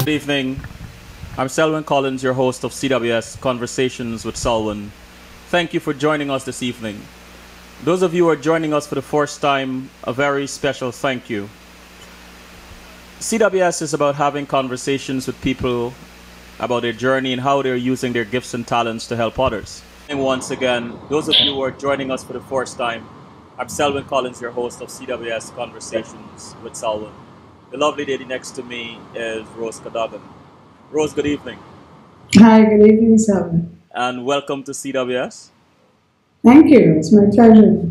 Good evening. I'm Selwyn Collins, your host of CWS Conversations with Selwyn. Thank you for joining us this evening. Those of you who are joining us for the first time, a very special thank you. CWS is about having conversations with people about their journey and how they're using their gifts and talents to help others. And once again, those of you who are joining us for the first time, I'm Selwyn Collins, your host of CWS Conversations with Selwyn. The lovely lady next to me is Rose Cadogan. Rose, good evening. Hi, good evening, Selwyn. And welcome to CWS. Thank you. It's my pleasure.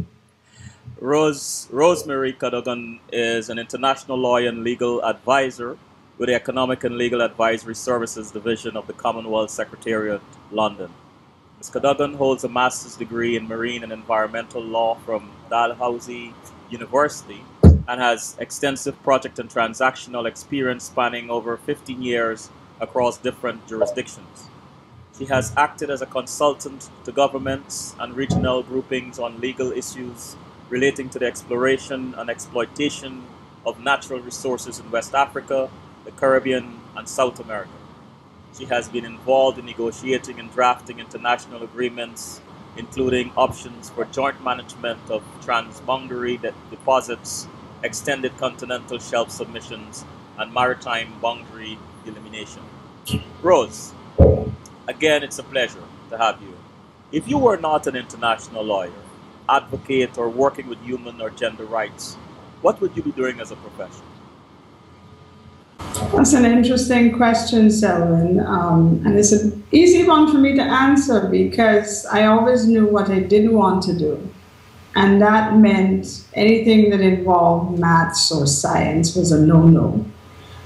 Rosemary Cadogan is an international lawyer and legal advisor with the Economic and Legal Advisory Services Division of the Commonwealth Secretariat, London. Ms. Cadogan holds a master's degree in marine and environmental law from Dalhousie University and has extensive project and transactional experience spanning over 15 years across different jurisdictions. She has acted as a consultant to governments and regional groupings on legal issues relating to the exploration and exploitation of natural resources in West Africa, the Caribbean, and South America. She has been involved in negotiating and drafting international agreements, including options for joint management of transboundary deposits, extended continental shelf submissions, and maritime boundary delimitation. Rose, again, it's a pleasure to have you. If you were not an international lawyer, advocate, or working with human or gender rights, what would you be doing as a profession? That's an interesting question, Selwyn. And it's an easy one for me to answer because I always knew what I didn't want to do. And that meant anything that involved maths or science was a no-no.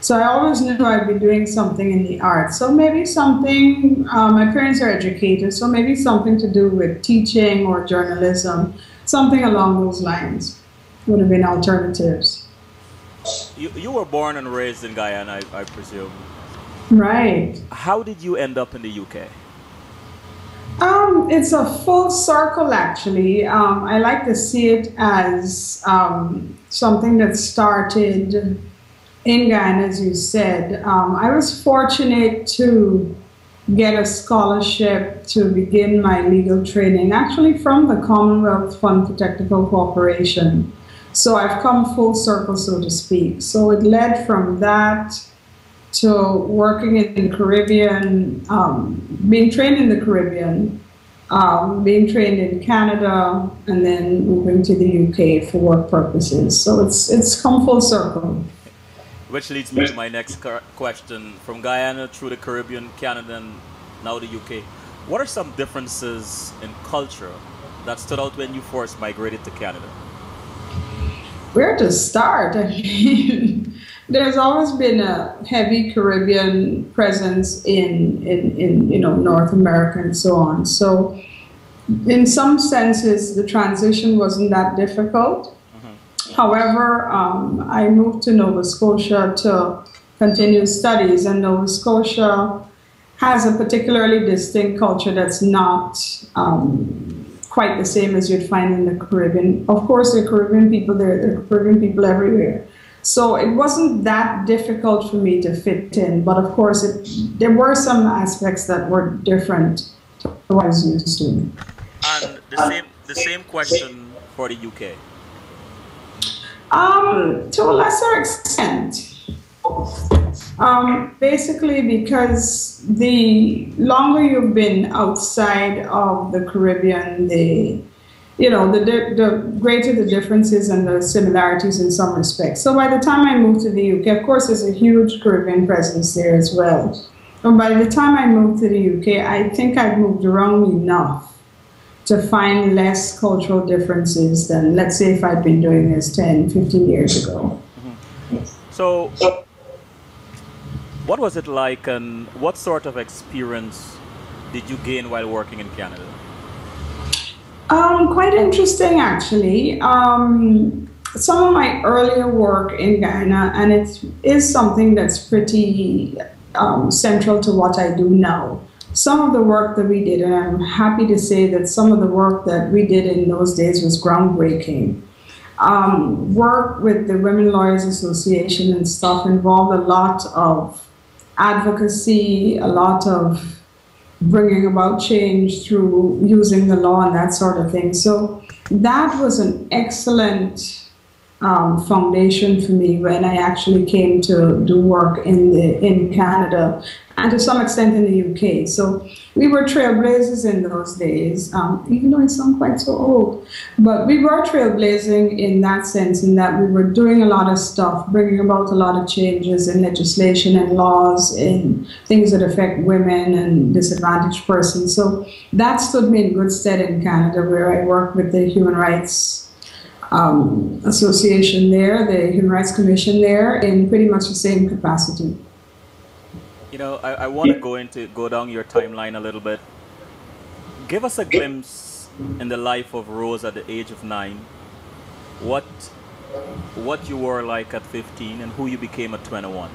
So I always knew I'd be doing something in the arts. So maybe something, my parents are educators, so maybe something to do with teaching or journalism, something along those lines would have been alternatives. You were born and raised in Guyana, I presume. Right. How did you end up in the UK? It's a full circle, actually. I like to see it as something that started in Guyana, as you said. I was fortunate to get a scholarship to begin my legal training, actually from the Commonwealth Fund for Technical Cooperation. So I've come full circle, so to speak. So it led from that to working in the Caribbean, being trained in the Caribbean, being trained in Canada, and then moving to the UK for work purposes. So it's come full circle. Which leads me to my next question. From Guyana through the Caribbean, Canada, and now the UK, what are some differences in culture that stood out when you first migrated to Canada? Where to start? I mean, there's always been a heavy Caribbean presence in North America and so on. So in some senses, the transition wasn't that difficult. However, I moved to Nova Scotia to continue studies, and Nova Scotia has a particularly distinct culture that's not quite the same as you'd find in the Caribbean. Of course, there are Caribbean people there, there are Caribbean people everywhere. So it wasn't that difficult for me to fit in, but of course, there were some aspects that were different to what I was used to. And the same question for the UK. To a lesser extent. Basically because the longer you've been outside of the Caribbean, the greater the differences and the similarities in some respects. So by the time I moved to the UK, of course, there's a huge Caribbean presence there as well. And by the time I moved to the UK, I think I'd moved around enough to find less cultural differences than, let's say, if I'd been doing this 10, 15 years ago. So, what was it like, and what sort of experience did you gain while working in Canada? Quite interesting, actually. Some of my earlier work in Guyana, and it is something that's pretty central to what I do now. Some of the work that we did, and I'm happy to say that some of the work that we did in those days was groundbreaking. Work with the Women Lawyers Association and stuff involved a lot of advocacy, a lot of bringing about change through using the law and that sort of thing. So that was an excellent foundation for me when I actually came to do work in Canada and to some extent in the UK. So we were trailblazers in those days, even though I sound quite so old. But we were trailblazing in that sense, in that we were doing a lot of stuff, bringing about a lot of changes in legislation and laws, in things that affect women and disadvantaged persons. So that stood me in good stead in Canada, where I worked with the Human Rights Association there, the Human Rights Commission there, in pretty much the same capacity. You know, I want to go down your timeline a little bit. Give us a glimpse in the life of Rose at the age of 9. What you were like at 15 and who you became at 21.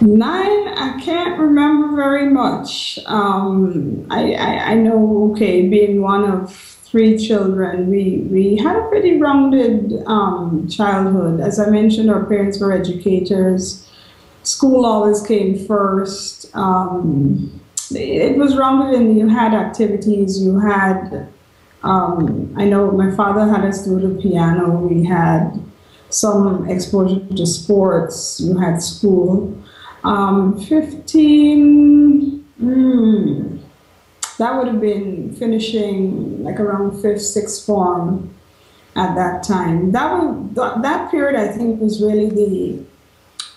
9, I can't remember very much. I know, okay, being one of 3 children, we had a pretty rounded childhood. As I mentioned, our parents were educators. School always came first. It was rounded in you had activities, you had, I know my father had us do the piano, we had some exposure to sports, you had school. 15, that would have been finishing like around 5th, 6th form at that time. That period, I think, was really the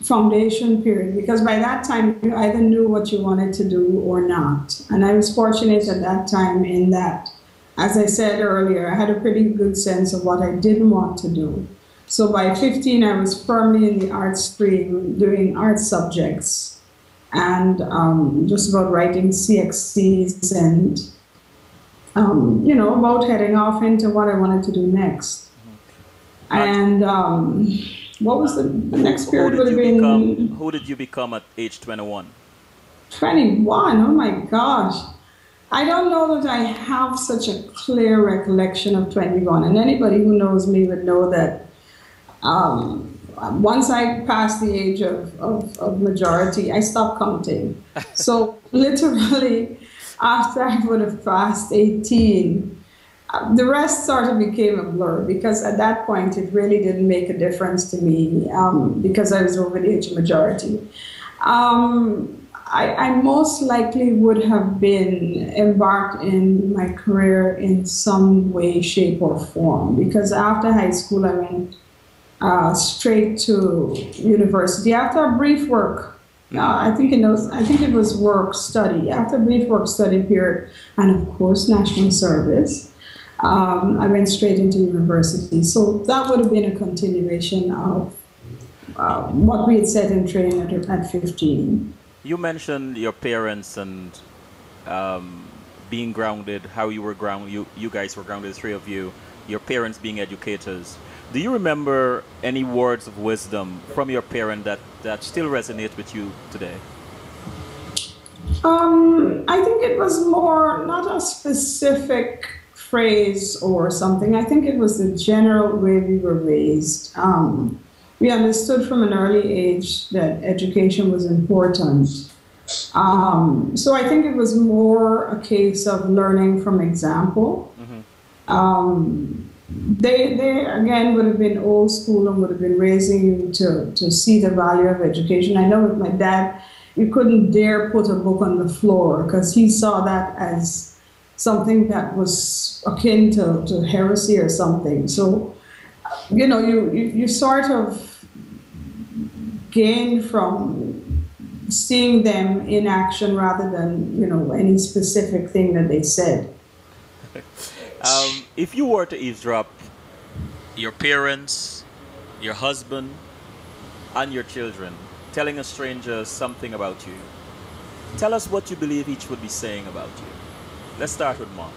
foundation period, because by that time you either knew what you wanted to do or not. And I was fortunate at that time in that, as I said earlier, I had a pretty good sense of what I didn't want to do. So by 15, I was firmly in the art stream, doing art subjects, and just about writing CXCs and, you know, about heading off into what I wanted to do next. And what was the next period would have been? Who did you become at age 21? 21, oh my gosh. I don't know that I have such a clear recollection of 21. And anybody who knows me would know that once I passed the age of majority, I stopped counting. So literally, after I would have passed 18, the rest sort of became a blur, because at that point it really didn't make a difference to me, because I was over the age of majority. I most likely would have been embarked in my career in some way, shape, or form, because after high school I went straight to university after a brief work. I think it was work study. After a brief work study period, and of course national service, I went straight into university. So that would have been a continuation of what we had set in train at 15. You mentioned your parents and being grounded, how you were grounded, you guys were grounded, the 3 of you, your parents being educators. Do you remember any words of wisdom from your parent that still resonate with you today? I think it was more, not a specific phrase or something. I think it was the general way we were raised. We understood from an early age that education was important. So I think it was more a case of learning from example. Mm-hmm. They again would have been old school and would have been raising you to see the value of education. I know with my dad, you couldn't dare put a book on the floor because he saw that as something that was akin to heresy or something. So, you know, you sort of gain from seeing them in action rather than, you know, any specific thing that they said. If you were to eavesdrop your parents, your husband, and your children telling a stranger something about you, tell us what you believe each would be saying about you. Let's start with Mom.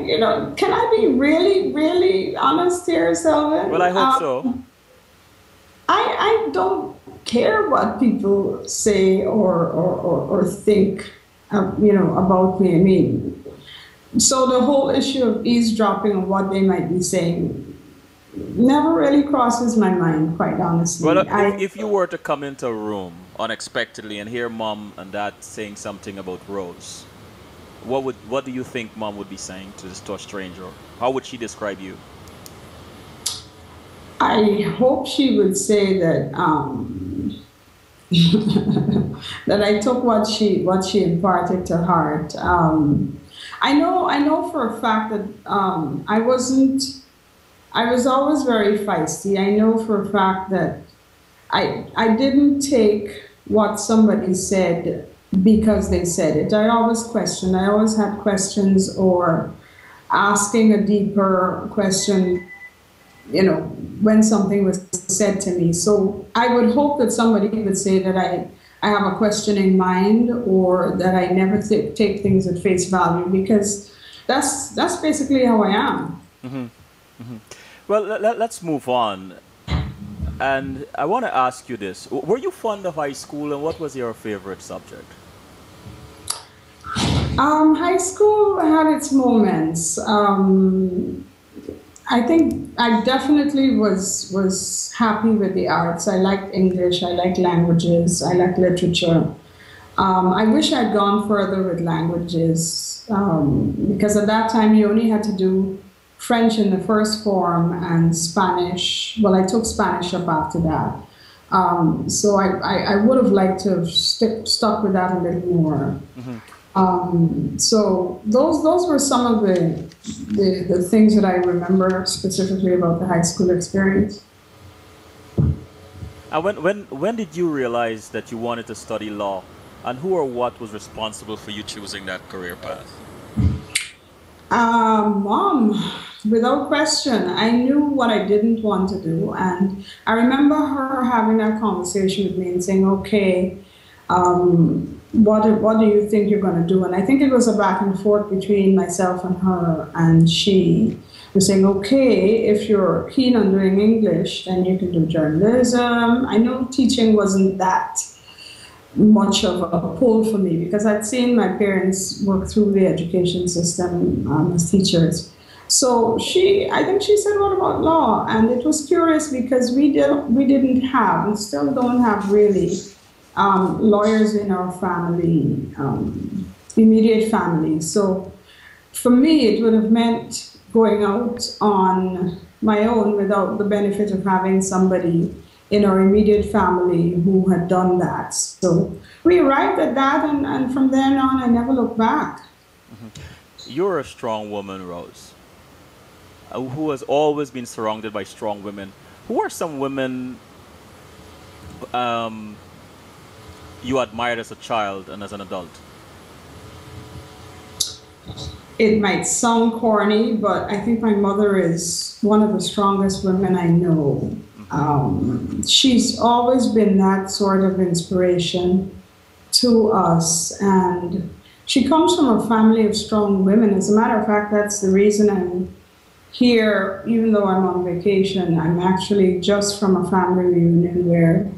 You know, can I be really, really honest here, Selvin? Well, I hope so. I don't care what people say or think, you know, about me. I mean, so the whole issue of eavesdropping on what they might be saying, Never really crosses my mind, quite Well, honestly. if you were to come into a room unexpectedly and hear mom and dad saying something about Rose, what do you think mom would be saying to a stranger? How would she describe you? I hope she would say that that I took what she imparted to heart. I know for a fact that I wasn't. I was always very feisty. I know for a fact that I didn't take what somebody said because they said it. I always questioned. I always had questions or asking a deeper question, when something was said to me. So I would hope that somebody would say that I have a questioning mind or that I never take things at face value because that's basically how I am. Hmm. Hmm. Well, let's move on. And I want to ask you this. Were you fond of high school and what was your favorite subject? High school had its moments. I think I definitely was happy with the arts. I liked English. I liked languages. I liked literature. I wish I'd gone further with languages because at that time you only had to do French in the first form and Spanish. Well, I took Spanish up after that. So I would have liked to have stuck with that a little more. Hmm. So those were some of the things that I remember specifically about the high school experience. And when did you realize that you wanted to study law? And who or what was responsible for you choosing that career path? Mom, without question, I knew what I didn't want to do, and I remember her having that conversation with me and saying, "Okay, what do you think you're going to do?" And I think it was a back and forth between myself and her, and she was saying, "Okay, if you're keen on doing English, then you can do journalism." I know teaching wasn't that much of a pull for me because I'd seen my parents work through the education system as teachers. So I think she said, "What about law?" And it was curious because we didn't have, and still don't have really, lawyers in our family, immediate family. So for me, it would have meant going out on my own without the benefit of having somebody in our immediate family who had done that. So we arrived at that, and from then on, I never looked back. Hmm. You're a strong woman, Rose, who has always been surrounded by strong women. Who are some women um, you admired as a child and as an adult? It might sound corny, but I think my mother is one of the strongest women I know. Hmm. She's always been that sort of inspiration to us, and she comes from a family of strong women. As a matter of fact, that's the reason I'm here, even though I'm on vacation. I'm actually just from a family reunion where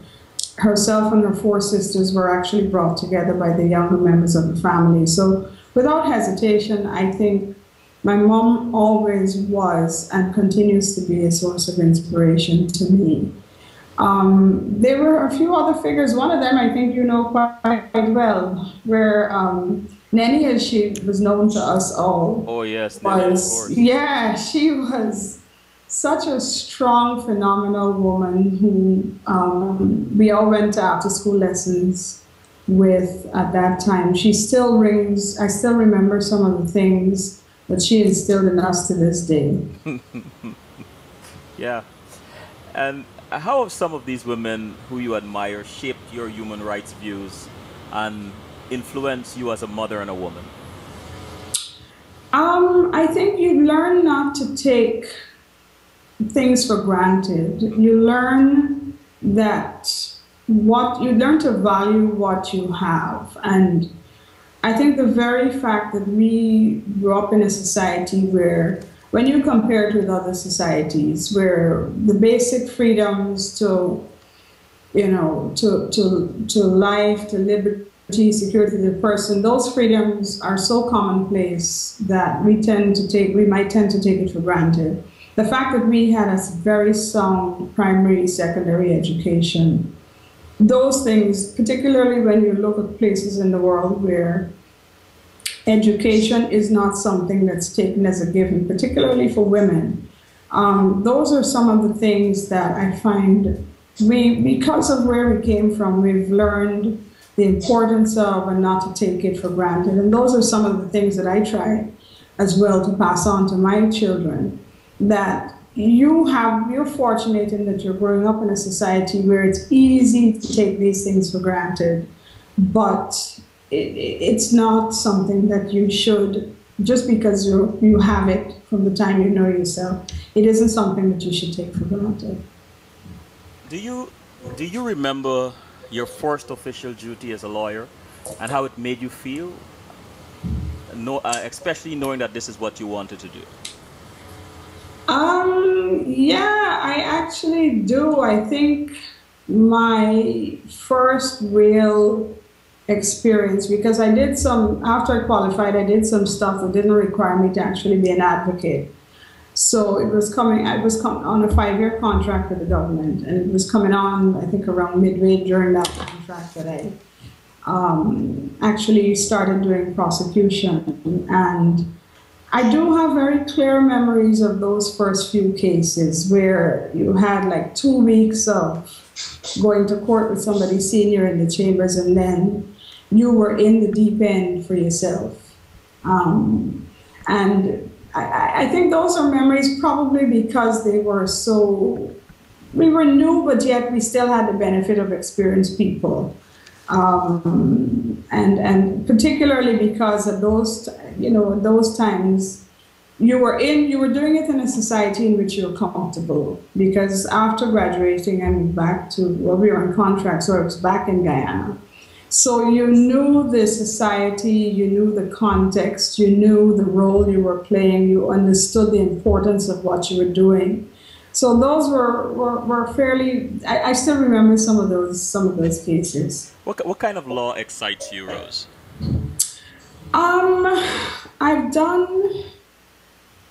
herself and her four sisters were actually brought together by the younger members of the family. So without hesitation, I think my mom always was and continues to be a source of inspiration to me. There were a few other figures. One of them I think you know quite well, where Nenny, as she was known to us all, Oh yes, Nelly, of was, course. yeah, she was such a strong, phenomenal woman who we all went to after school lessons with at that time. She still rings, I still remember some of the things that she instilled in us to this day. Yeah. And how have some of these women who you admire shaped your human rights views and influenced you as a mother and a woman? I think you learn not to take things for granted. You learn you learn to value what you have. And I think the very fact that we grew up in a society where, when you compare it with other societies, where the basic freedoms to, to life, to liberty, security of the person, those freedoms are so commonplace that we might tend to take it for granted. the fact that we had a very sound primary, secondary education, those things, particularly when you look at places in the world where education is not something that's taken as a given, particularly for women. Those are some of the things that I find because of where we came from, we've learned the importance of and not to take it for granted. And those are some of the things that I try as well to pass on to my children, that you're fortunate in that you're growing up in a society where it's easy to take these things for granted, but it's not something that you should, just because you have it from the time you know yourself, it isn't something that you should take for granted. Do you remember your first official duty as a lawyer and how it made you feel? No, especially knowing that this is what you wanted to do. Yeah, I actually do. I think my first real experience, because I did some, after I qualified, I did some stuff that didn't require me to actually be an advocate. So I was coming on a 5-year contract with the government, and it was coming on, I think, around midway during that contract that I actually started doing prosecution. And I do have very clear memories of those first few cases where you had like 2 weeks of going to court with somebody senior in the chambers, and then you were in the deep end for yourself. And I think those are memories probably because they were we were new, but yet we still had the benefit of experienced people. And particularly because of those times, you were doing it in a society in which you were comfortable. Because after graduating, I moved back to where we were on contract, so I was back in Guyana. So you knew the society, you knew the context, you knew the role you were playing, you understood the importance of what you were doing. So those were fairly. I still remember some of those cases. What kind of law excites you, Rose? I've done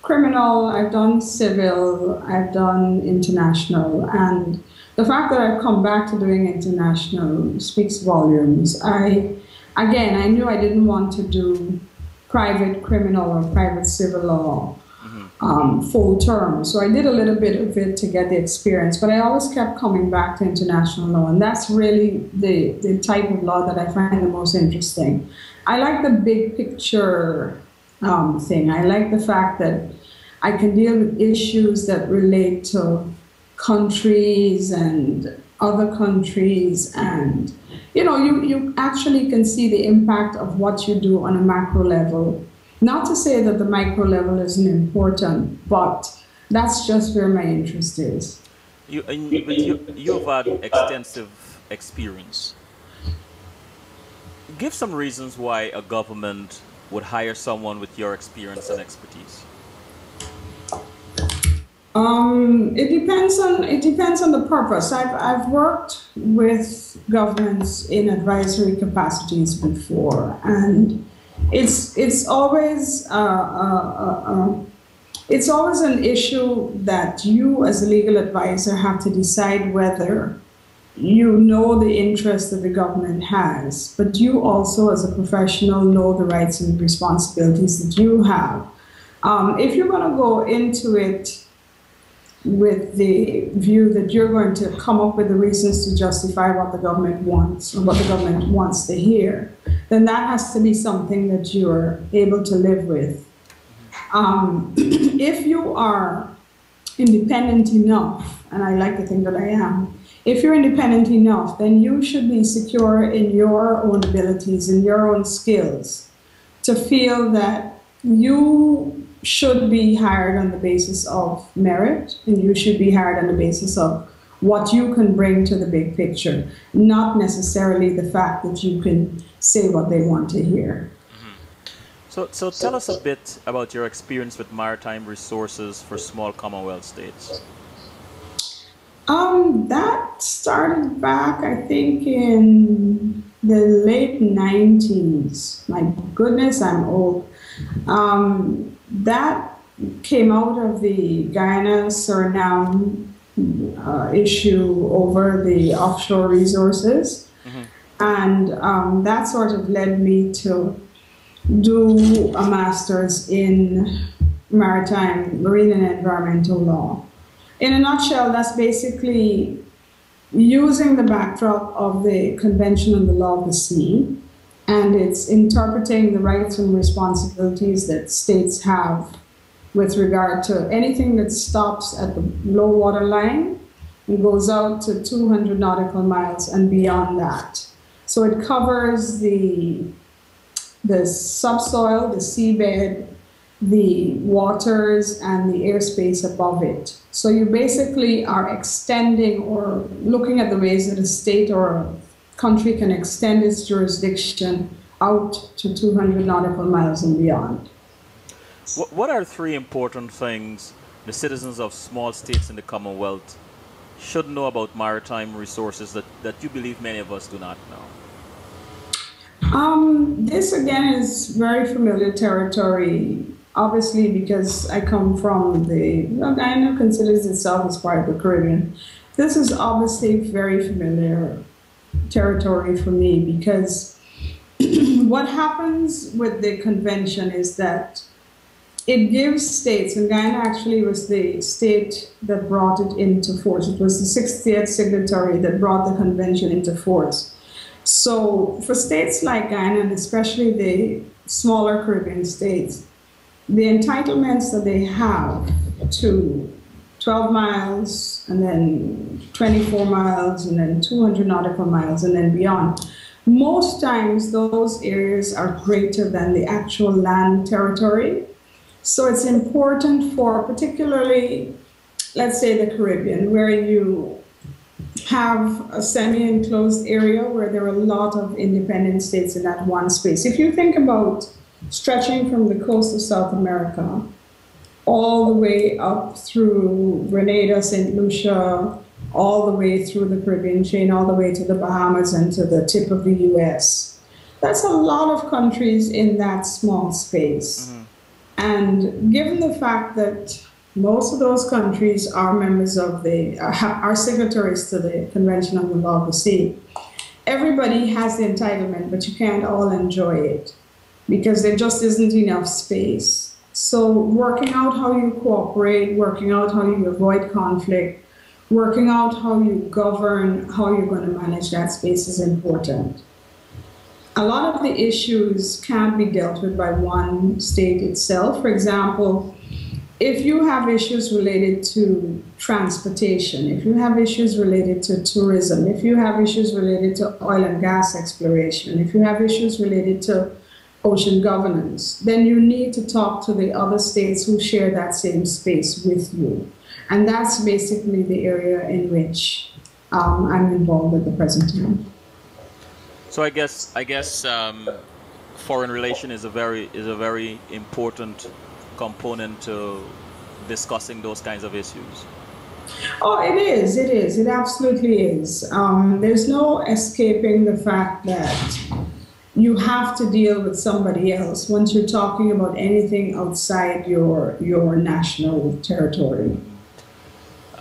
criminal, I've done civil, I've done international, and the fact that I've come back to doing international speaks volumes. I knew I didn't want to do private criminal or private civil law full term. So I did a little bit of it to get the experience, but I always kept coming back to international law, and that's really the type of law that I find the most interesting. I like the big picture thing. I like the fact that I can deal with issues that relate to countries and other countries, and you actually can see the impact of what you do on a macro level. Not to say that the micro level isn't important, but that's just where my interest is. You've had extensive experience. Give some reasons why a government would hire someone with your experience and expertise. It depends on the purpose. I've worked with governments in advisory capacities before, and it's always an issue that you as a legal advisor have to decide whether you know the interest that the government has, but you also as a professional know the rights and responsibilities that you have. If you're going to go into it with the view that you're going to come up with the reasons to justify what the government wants or what the government wants to hear, then that has to be something that you're able to live with. If you are independent enough, and I like to think that I am, if you're independent enough, then you should be secure in your own abilities and your own skills to feel that you should be hired on the basis of merit, and you should be hired on the basis of what you can bring to the big picture, not necessarily the fact that you can say what they want to hear. So tell us a bit about your experience with maritime resources for small Commonwealth states. That started back, I think, in the late 90s. My goodness, I'm old. That came out of the Guyana-Suriname issue over the offshore resources. Mm-hmm. And that sort of led me to do a master's in marine and environmental law. In a nutshell, that's basically using the backdrop of the Convention on the Law of the Sea, and it's interpreting the rights and responsibilities that states have with regard to anything that stops at the low water line and goes out to 200 nautical miles and beyond that. So it covers the subsoil, the seabed, the waters, and the airspace above it. So you basically are extending or looking at the ways that a state or a country can extend its jurisdiction out to 200 nautical miles and beyond. What are three important things the citizens of small states in the Commonwealth should know about maritime resources that you believe many of us do not know? This again is very familiar territory, obviously because I come from Guyana considers itself as part of the Caribbean. This is obviously very familiar territory for me because what happens with the convention is that it gives states, and Guyana actually was the state that brought it into force. It was the 60th signatory that brought the convention into force. So for states like Guyana, and especially the smaller Caribbean states, the entitlements that they have to 12 miles and then 24 miles and then 200 nautical miles and then beyond, most times those areas are greater than the actual land territory. So it's important for particularly, let's say the Caribbean, where you have a semi-enclosed area where there are a lot of independent states in that one space. If you think about stretching from the coast of South America all the way up through Grenada, St. Lucia, all the way through the Caribbean chain, all the way to the Bahamas and to the tip of the US, that's a lot of countries in that small space. Mm-hmm. And given the fact that most of those countries are members of are signatories to the Convention on the Law of the Sea, everybody has the entitlement, but you can't all enjoy it because there just isn't enough space. So working out how you cooperate, working out how you avoid conflict, working out how you govern, how you're going to manage that space is important. A lot of the issues can't be dealt with by one state itself. For example, if you have issues related to transportation, if you have issues related to tourism, if you have issues related to oil and gas exploration, if you have issues related to ocean governance, then you need to talk to the other states who share that same space with you. And that's basically the area in which I'm involved at the present time. So I guess foreign relation is a very important component to discussing those kinds of issues. Oh, it is. It absolutely is. There's no escaping the fact that you have to deal with somebody else once you're talking about anything outside your national territory.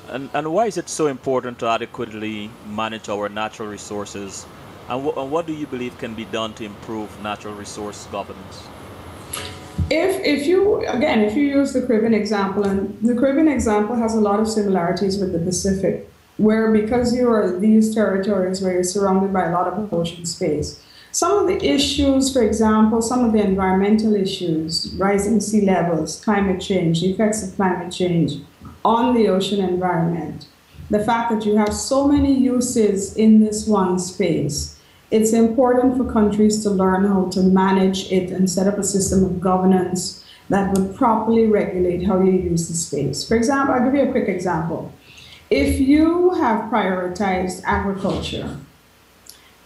And why is it so important to adequately manage our natural resources? And what do you believe can be done to improve natural resource governance? If you use the Caribbean example, and the Caribbean example has a lot of similarities with the Pacific, where because you are these territories where you're surrounded by a lot of ocean space, some of the issues, for example, some of the environmental issues, rising sea levels, climate change, the effects of climate change on the ocean environment, the fact that you have so many uses in this one space, it's important for countries to learn how to manage it and set up a system of governance that would properly regulate how you use the space. For example, I'll give you a quick example. If you have prioritized agriculture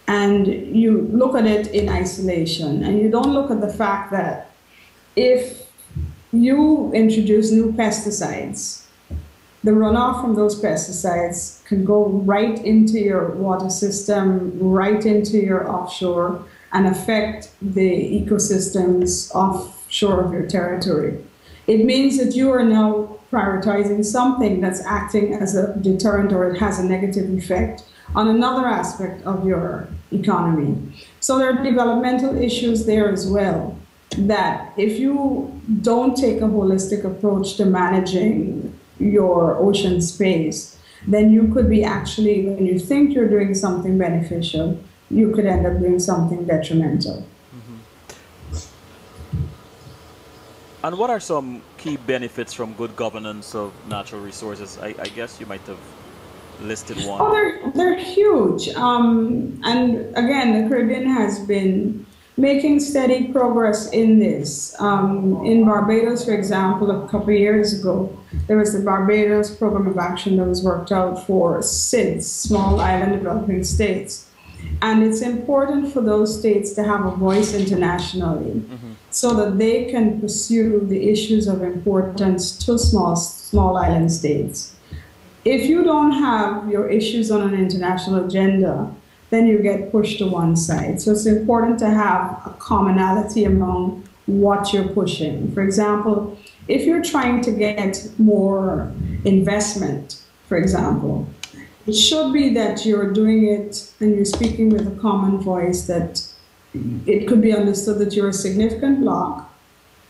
and you look at it in isolation and you don't look at the fact that if you introduce new pesticides, the runoff from those pesticides can go right into your water system, right into your offshore, and affect the ecosystems offshore of your territory. It means that you are now prioritizing something that's acting as a deterrent or it has a negative effect on another aspect of your economy. So there are developmental issues there as well. That if you don't take a holistic approach to managing your ocean space, then you could be actually, when you think you're doing something beneficial, you could end up doing something detrimental. And what are some key benefits from good governance of natural resources? I guess you might have listed one. Oh, they're huge. And again, the Caribbean has been making steady progress in this. In Barbados, for example, a couple of years ago, there was the Barbados Program of Action that was worked out for SIDS, Small Island Developing States. And it's important for those states to have a voice internationally so that they can pursue the issues of importance to small island states. If you don't have your issues on an international agenda, then you get pushed to one side. So it's important to have a commonality among what you're pushing. For example, if you're trying to get more investment, for example, it should be that you're doing it and you're speaking with a common voice, that it could be understood that you're a significant bloc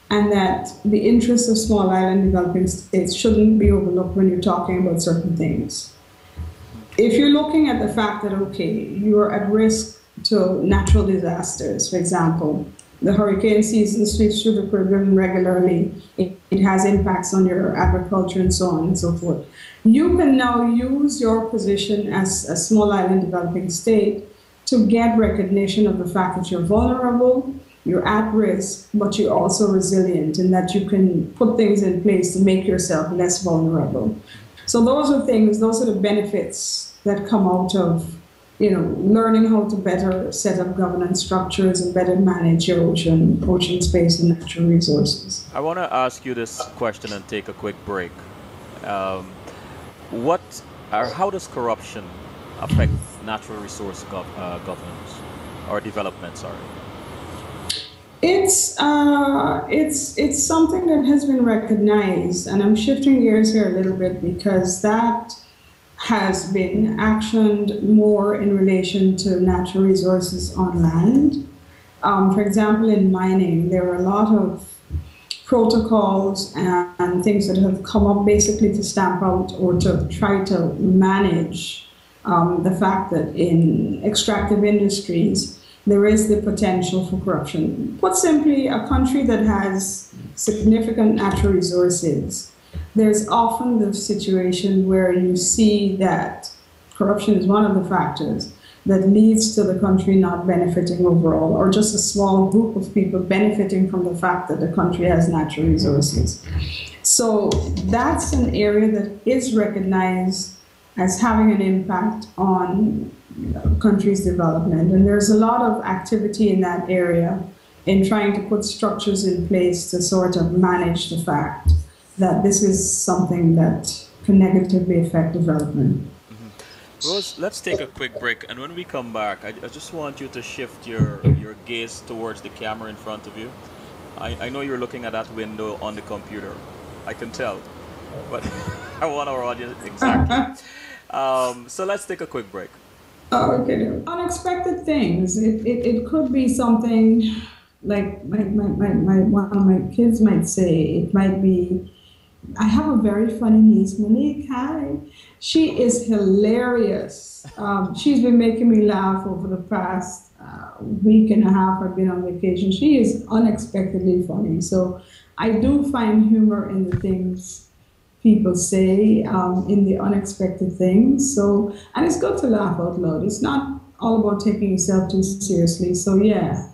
and that the interests of small island developing states shouldn't be overlooked when you're talking about certain things. If you're looking at the fact that, okay, you're at risk to natural disasters, for example, the hurricane season sweeps through the Caribbean regularly, it has impacts on your agriculture and so on and so forth. You can now use your position as a small island developing state to get recognition of the fact that you're vulnerable, you're at risk, but you're also resilient, and that you can put things in place to make yourself less vulnerable. So those are things, those are the benefits that come out of, learning how to better set up governance structures and better manage your ocean space and natural resources. I want to ask you this question and take a quick break. Um, what or how does corruption affect natural resource governance or development? Sorry. It's something that has been recognized, and I'm shifting gears here a little bit because that has been actioned more in relation to natural resources on land. For example, in mining, there are a lot of protocols and things that have come up basically to stamp out or to try to manage the fact that in extractive industries, there is the potential for corruption. Put simply, a country that has significant natural resources, there's often the situation where you see that corruption is one of the factors that leads to the country not benefiting overall, or just a small group of people benefiting from the fact that the country has natural resources. So that's an area that is recognized as having an impact on country's development. And there's a lot of activity in that area in trying to put structures in place to sort of manage the fact that this is something that can negatively affect development. Rose, let's take a quick break, and when we come back, I just want you to shift your gaze towards the camera in front of you. I know you're looking at that window on the computer. I can tell, but I want our audience exactly. So let's take a quick break. Oh, okay. Unexpected things. It could be something like one of my kids might say. It might be, I have a very funny niece, Monique. Hi. She is hilarious. She's been making me laugh over the past week and a half I've been on vacation. She is unexpectedly funny. So I do find humor in the things people say, in the unexpected things. So, and it's good to laugh out loud. It's not all about taking yourself too seriously. So, yeah.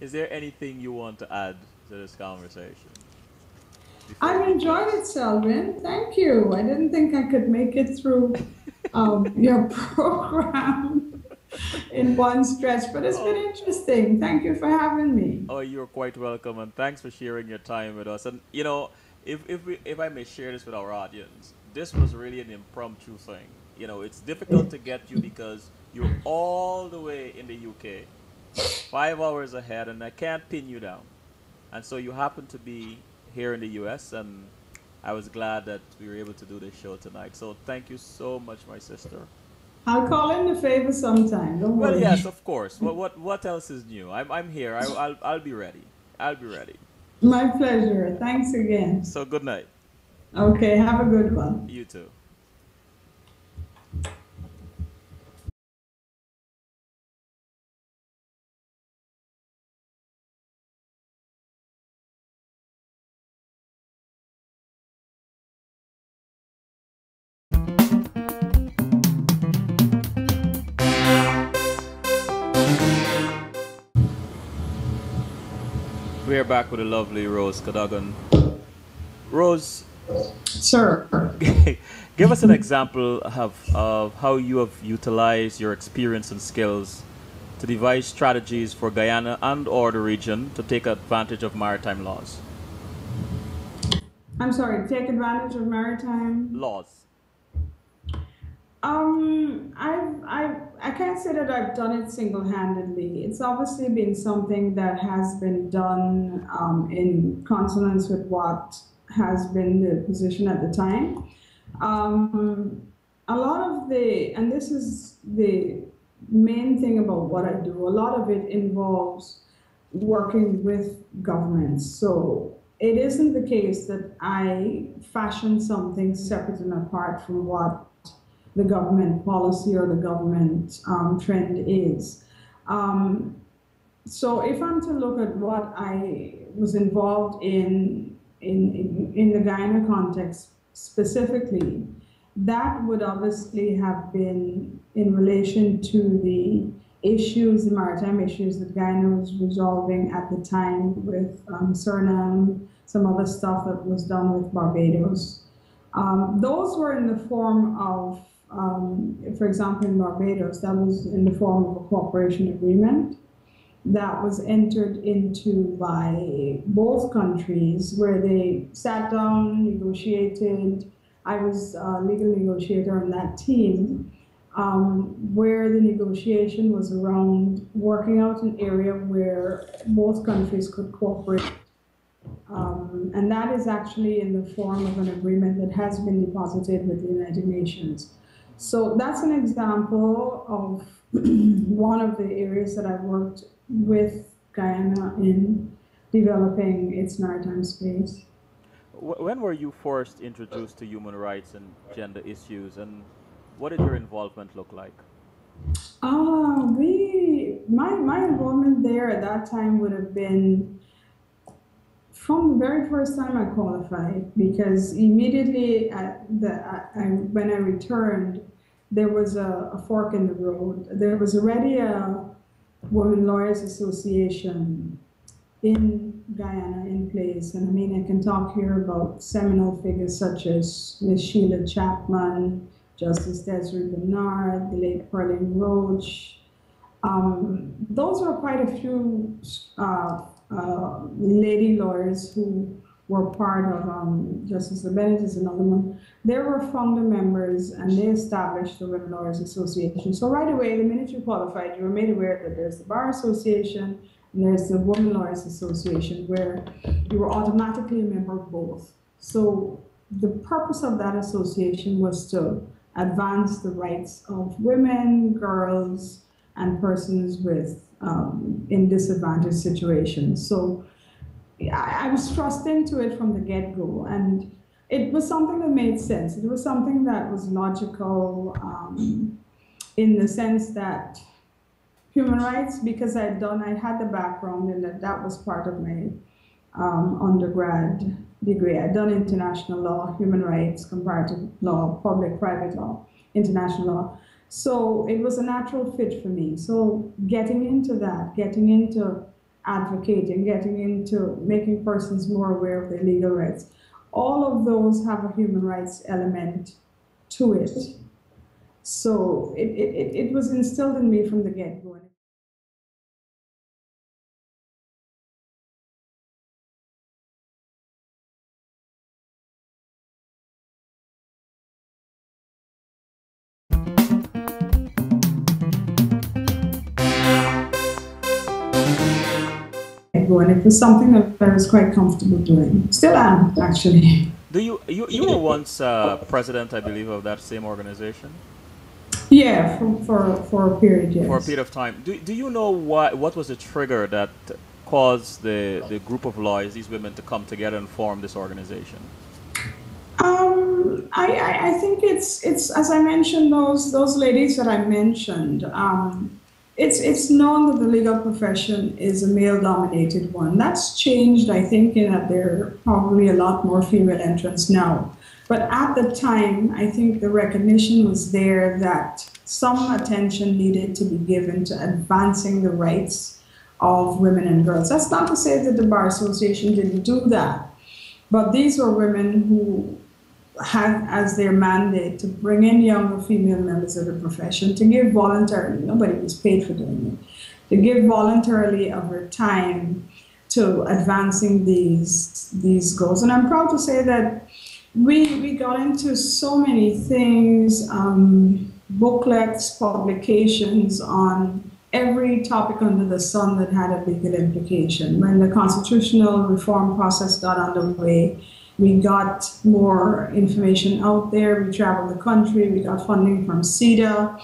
Is there anything you want to add to this conversation? I've enjoyed it, Selvin. Thank you. I didn't think I could make it through your program in one stretch, but it's been interesting. Thank you for having me. Oh, you're quite welcome, and thanks for sharing your time with us. And if I may share this with our audience, this was really an impromptu thing. It's difficult to get you because you're all the way in the UK, 5 hours ahead, and I can't pin you down. And so you happen to be here in the US, and I was glad that we were able to do this show tonight. So thank you so much, my sister. I'll call in the favor sometime. Don't Well, yes, worry. of course. What else is new? I'm here. I'll be ready. I'll be ready. My pleasure. Thanks again. So good night. Okay, have a good one. You too. We are back with the lovely Rose Cadogan. Rose, Sir. give us an example of how you have utilized your experience and skills to devise strategies for Guyana and or the region to take advantage of maritime laws. I'm sorry, take advantage of maritime. Laws. I can't say that I've done it single-handedly. It's obviously been something that has been done in consonance with what has been the position at the time. A lot of and this is the main thing about what I do, a lot of it involves working with governments. So it isn't the case that I fashion something separate and apart from what the government policy or the government trend is. So if I'm to look at what I was involved in the Guyana context specifically, that would obviously have been in relation to the issues, the maritime issues that Guyana was resolving at the time with Suriname, some other stuff that was done with Barbados. Those were in the form of, for example, in Barbados, that was in the form of a cooperation agreement that was entered into by both countries where they sat down, negotiated. I was a legal negotiator on that team, where the negotiation was around working out an area where both countries could cooperate. And that is actually in the form of an agreement that has been deposited with the United Nations. So that's an example of one of the areas that I've worked with Guyana in developing its maritime space. When were you first introduced to human rights and gender issues, and what did your involvement look like? My involvement there at that time would have been from the very first time I qualified, because immediately when I returned, there was a fork in the road. There was already a Women Lawyers Association in Guyana in place. And I mean, I can talk here about seminal figures such as Ms. Sheila Chapman, Justice Desiree Bernard, the late Pearline Roach. Those were quite a few lady lawyers who were part of Justice Bennett is another one. They were founder members and they established the Women Lawyers Association. So right away, the minute you qualified, you were made aware that there's the Bar Association and there's the Women Lawyers Association, where you were automatically a member of both. So the purpose of that association was to advance the rights of women, girls, and persons with in disadvantaged situations. So I was thrust into it from the get-go, and it was something that made sense. It was something that was logical in the sense that human rights, because I had the background in that was part of my undergrad degree. I'd done international law, human rights, comparative law, public-private law, international law. So it was a natural fit for me. So getting into that, getting into advocating, getting into making persons more aware of their legal rights, all of those have a human rights element to it. So it was instilled in me from the get-go. get-go, and it was something that I was quite comfortable doing. Still am, actually. You were once president, I believe, of that same organization? Yeah, for a period, For a yes. period of time. Do you know what was the trigger that caused the group of lawyers, these women, to come together and form this organization? I think it's as I mentioned, those ladies that I mentioned. It's known that the legal profession is a male-dominated one. That's changed, I think, in that there are probably a lot more female entrants now. But at the time, I think the recognition was there that some attention needed to be given to advancing the rights of women and girls. That's not to say that the Bar Association didn't do that, but these were women who had as their mandate to bring in younger female members of the profession, to give voluntarily, nobody was paid for doing it, to give voluntarily of their time to advancing these goals. And I'm proud to say that we got into so many things, booklets, publications on every topic under the sun that had a legal implication. When the constitutional reform process got underway, we got more information out there. We traveled the country. We got funding from CEDA.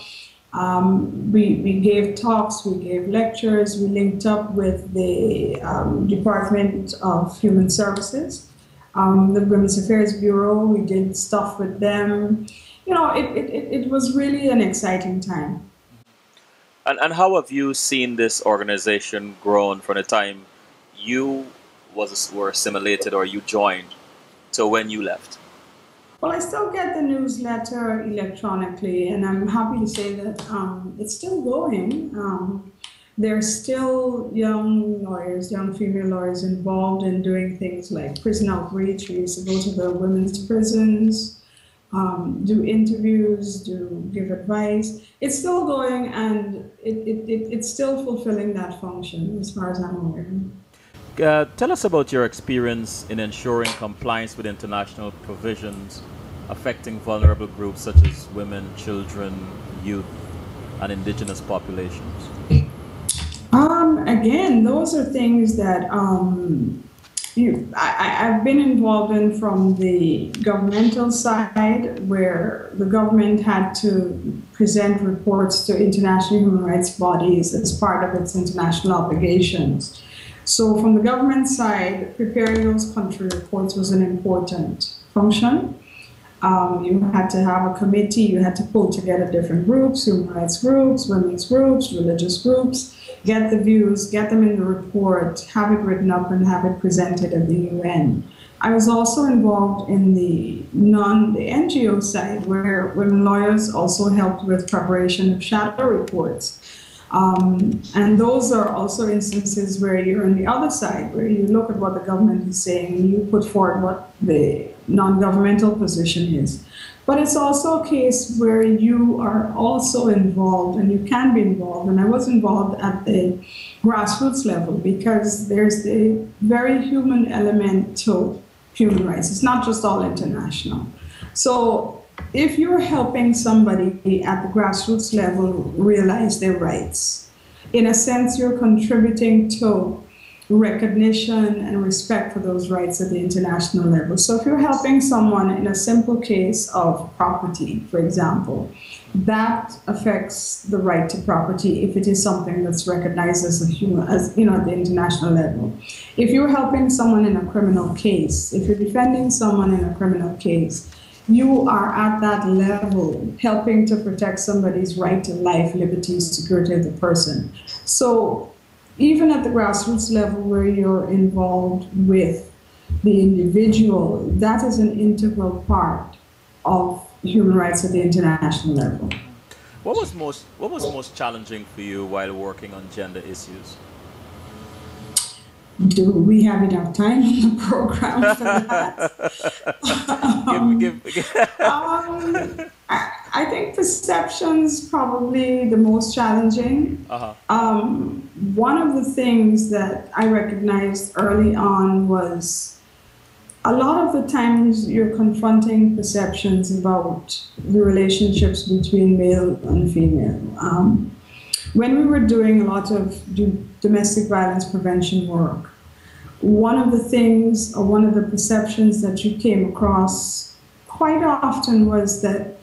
We gave talks. We gave lectures. We linked up with the Department of Human Services, the Women's Affairs Bureau. We did stuff with them. You know, it was really an exciting time. And how have you seen this organization grown from the time you were assimilated or you joined to when you left? Well, I still get the newsletter electronically, and I'm happy to say that it's still going. There's still young lawyers, young female lawyers involved in doing things like prison outreach. We used to go to the women's prisons, do interviews, give advice. It's still going, and it's still fulfilling that function as far as I'm aware. Tell us about your experience in ensuring compliance with international provisions affecting vulnerable groups such as women, children, youth, and indigenous populations. Again, those are things that I've been involved in from the governmental side, where the government had to present reports to international human rights bodies as part of its international obligations. So from the government side, preparing those country reports was an important function. You had to have a committee, you had to pull together different groups, human rights groups, women's groups, religious groups, get the views, get them in the report, have it written up and have it presented at the UN. I was also involved in the NGO side, where women lawyers also helped with preparation of shadow reports. And those are also instances where you're on the other side, where you look at what the government is saying and you put forward what the non-governmental position is. But it's also a case where you are also involved, and you can be involved, and I was involved at the grassroots level, because there's the very human element to human rights. It's not just all international. So if you're helping somebody at the grassroots level realize their rights, in a sense, you're contributing to recognition and respect for those rights at the international level. So if you're helping someone in a simple case of property, for example, that affects the right to property if it is something that's recognized as a human, as at the international level. If you're helping someone in a criminal case, if you're defending someone in a criminal case, you are at that level helping to protect somebody's right to life, liberty, security of the person. So even at the grassroots level where you're involved with the individual, that is an integral part of human rights at the international level. What was most challenging for you while working on gender issues? Do we have enough time in the program for that? I think perception's probably the most challenging. One of the things that I recognized early on was a lot of the times you're confronting perceptions about the relationships between male and female. When we were doing a lot of domestic violence prevention work, one of the things or one of the perceptions that you came across quite often was that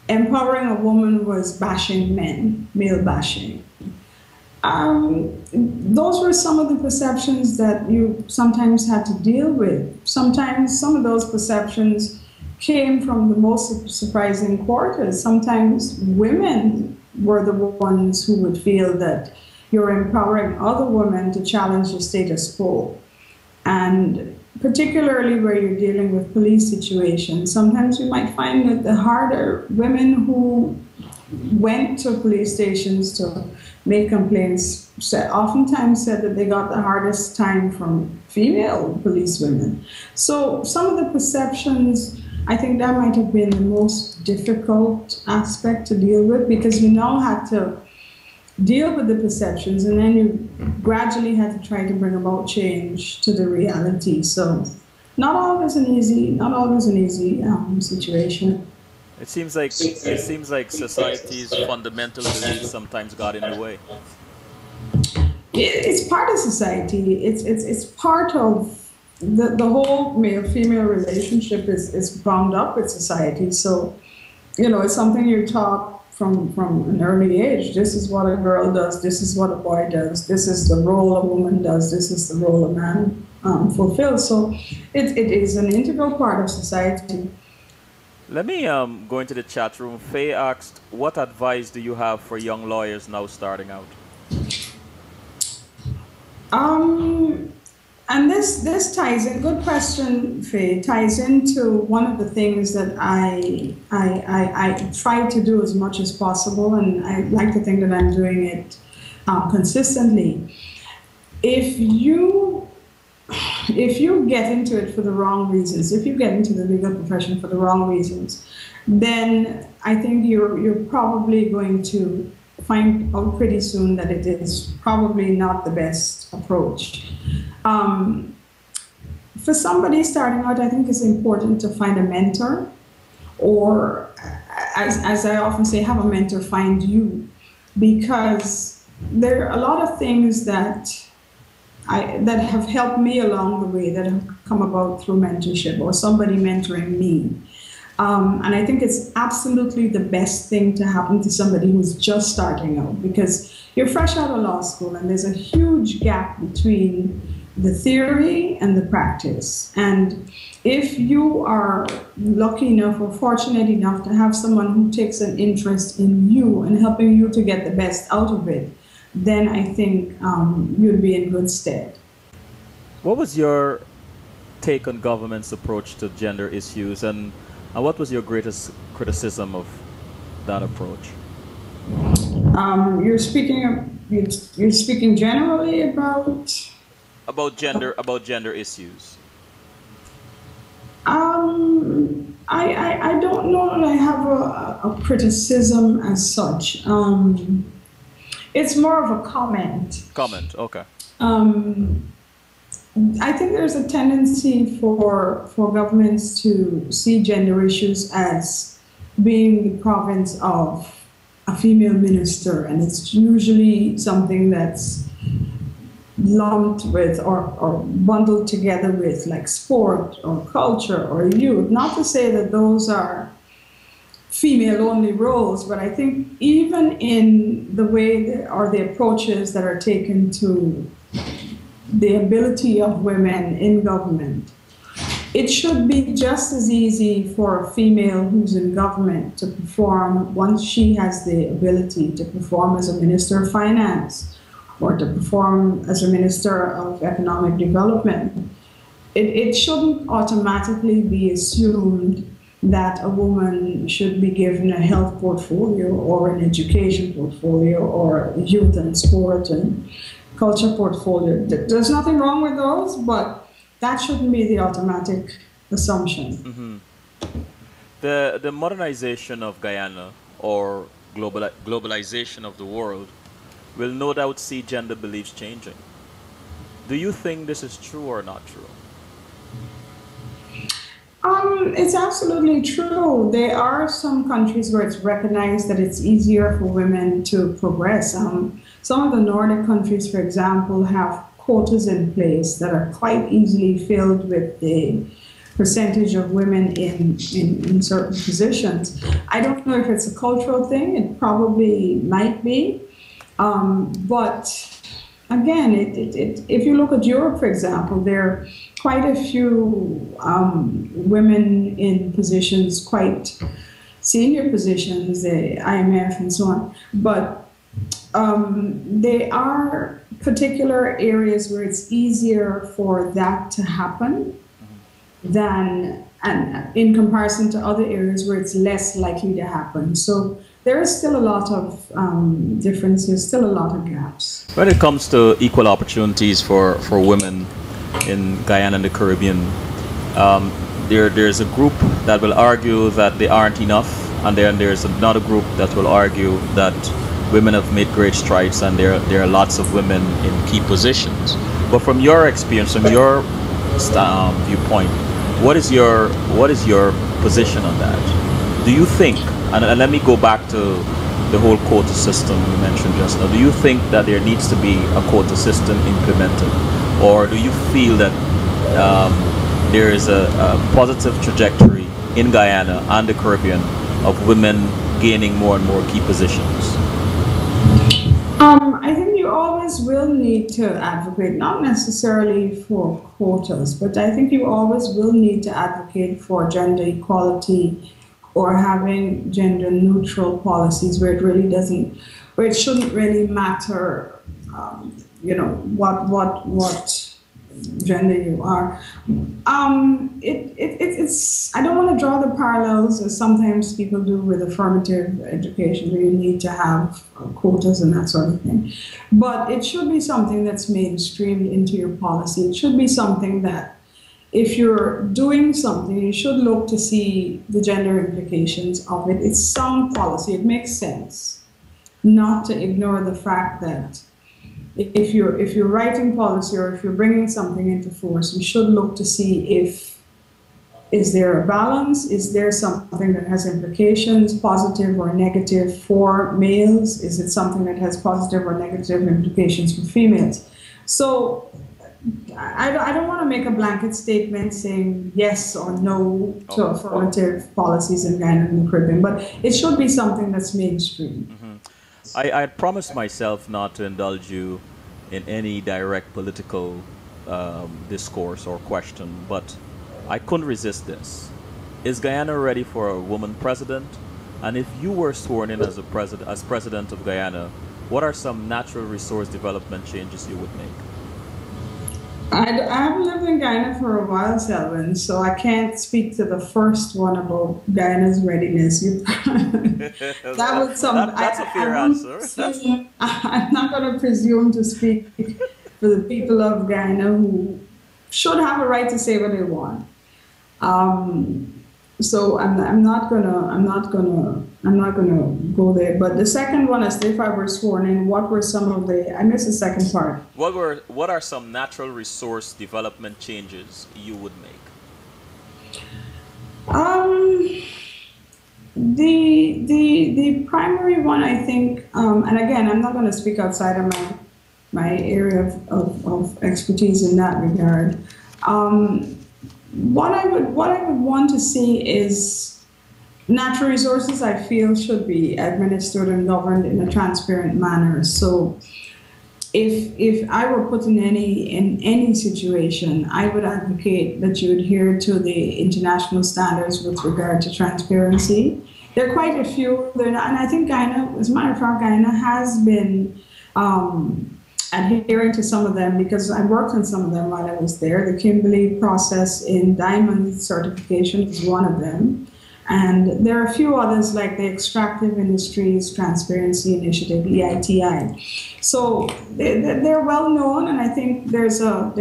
empowering a woman was bashing men, male bashing. Those were some of the perceptions that you sometimes had to deal with. Sometimes some of those perceptions came from the most surprising quarters. Sometimes women were the ones who would feel that you're empowering other women to challenge the status quo. And particularly where you're dealing with police situations, sometimes you might find that the harder women who went to police stations to make complaints oftentimes said that they got the hardest time from female police women. So some of the perceptions, I think that might have been the most difficult aspect to deal with, because you now had to deal with the perceptions and then you gradually had to try to bring about change to the reality. So not always an easy situation. It seems like society's fundamental beliefs sometimes got in the way. It's part of society. It's part of the whole male-female relationship is bound up with society. So, it's something you're taught from an early age. This is what a girl does. This is what a boy does. This is the role a woman does. This is the role a man fulfills. So it is an integral part of society. Let me go into the chat room. Faye asked, what advice do you have for young lawyers now starting out? And this ties in, good question, Faye, ties into one of the things that I try to do as much as possible, and I like to think that I'm doing it consistently. If you get into it for the wrong reasons, if you get into the legal profession for the wrong reasons, then I think you're probably going to find out pretty soon that it is probably not the best approach. For somebody starting out, I think it's important to find a mentor, or as I often say, have a mentor find you, because there are a lot of things that have helped me along the way, that have come about through mentorship or somebody mentoring me. And I think it's absolutely the best thing to happen to somebody who's just starting out, because you're fresh out of law school and there's a huge gap between the theory and the practice. And if you are lucky enough or fortunate enough to have someone who takes an interest in you and helping you to get the best out of it, then I think you'd be in good stead. What was your take on government's approach to gender issues, and what was your greatest criticism of that approach? You're speaking generally about gender issues. I don't know that I have a criticism as such. It's more of a comment. Comment, okay. I think there's a tendency for governments to see gender issues as being the province of a female minister, and it's usually something that's lumped with or bundled together with like sport or culture or youth. Not to say that those are female-only roles, but I think even in the way or the approaches that are taken to the ability of women in government, it should be just as easy for a female who's in government to perform, once she has the ability to perform as a minister of finance or to perform as a minister of economic development. It shouldn't automatically be assumed that a woman should be given a health portfolio or an education portfolio or youth and sport and culture portfolio. There's nothing wrong with those, but that shouldn't be the automatic assumption. Mm-hmm. The modernization of Guyana, or globalization of the world, will no doubt see gender beliefs changing. Do you think this is true or not true? It's absolutely true. There are some countries where it's recognized that it's easier for women to progress. Some of the Nordic countries, for example, have quotas in place that are quite easily filled with the percentage of women in certain positions. I don't know if it's a cultural thing. It probably might be. But again, if you look at Europe, for example, there are quite a few women in positions, quite senior positions, the IMF and so on. But there are particular areas where it's easier for that to happen than, and in comparison to other areas where it's less likely to happen. So there is still a lot of differences, still a lot of gaps. When it comes to equal opportunities for women in Guyana and the Caribbean, there's a group that will argue that they aren't enough, and then there's another group that will argue that women have made great strides and there are lots of women in key positions. But from your experience, from your viewpoint, what is your position on that? Do you think, and let me go back to the whole quota system you mentioned just now, do you think that there needs to be a quota system implemented, or do you feel that there is a positive trajectory in Guyana and the Caribbean of women gaining more and more key positions? I think you always will need to advocate, not necessarily for quotas, but I think you always will need to advocate for gender equality or having gender neutral policies where it really doesn't, where it shouldn't really matter, what gender you are. It's I don't want to draw the parallels as sometimes people do with affirmative education, where you need to have quotas and that sort of thing. But it should be something that's mainstreamed into your policy. It should be something that, if you're doing something, you should look to see the gender implications of it. It's sound policy. It makes sense not to ignore the fact that if you're writing policy or if you're bringing something into force, you should look to see is there a balance? Is there something that has implications, positive or negative, for males? Is it something that has positive or negative implications for females? So I don't want to make a blanket statement saying yes or no to affirmative policies in Guyana and the Caribbean, but it should be something that's mainstream. Mm-hmm. I promised myself not to indulge you in any direct political discourse or question, but I couldn't resist this. Is Guyana ready for a woman president? And if you were sworn in as president of Guyana, what are some natural resource development changes you would make? I haven't lived in Guyana for a while, Selvin, so I can't speak to the first one about Guyana's readiness. That's a fair answer. I'm not going to presume to speak for the people of Guyana, who should have a right to say what they want. So I'm not gonna go there. But the second one is, if I were sworn in, what were some of the? I missed the second part. What are some natural resource development changes you would make? The primary one, I think, and again, I'm not going to speak outside of my area of expertise in that regard. What I would want to see is natural resources. I feel should be administered and governed in a transparent manner. So, if I were put in any situation, I would advocate that you adhere to the international standards with regard to transparency. There are quite a few, and I think Guyana, as a matter of fact, Guyana has been adhering to some of them, because I worked on some of them while I was there. The Kimberley process in diamond certification is one of them. And there are a few others, like the Extractive Industries Transparency Initiative, EITI. So they're well known, and I think there's a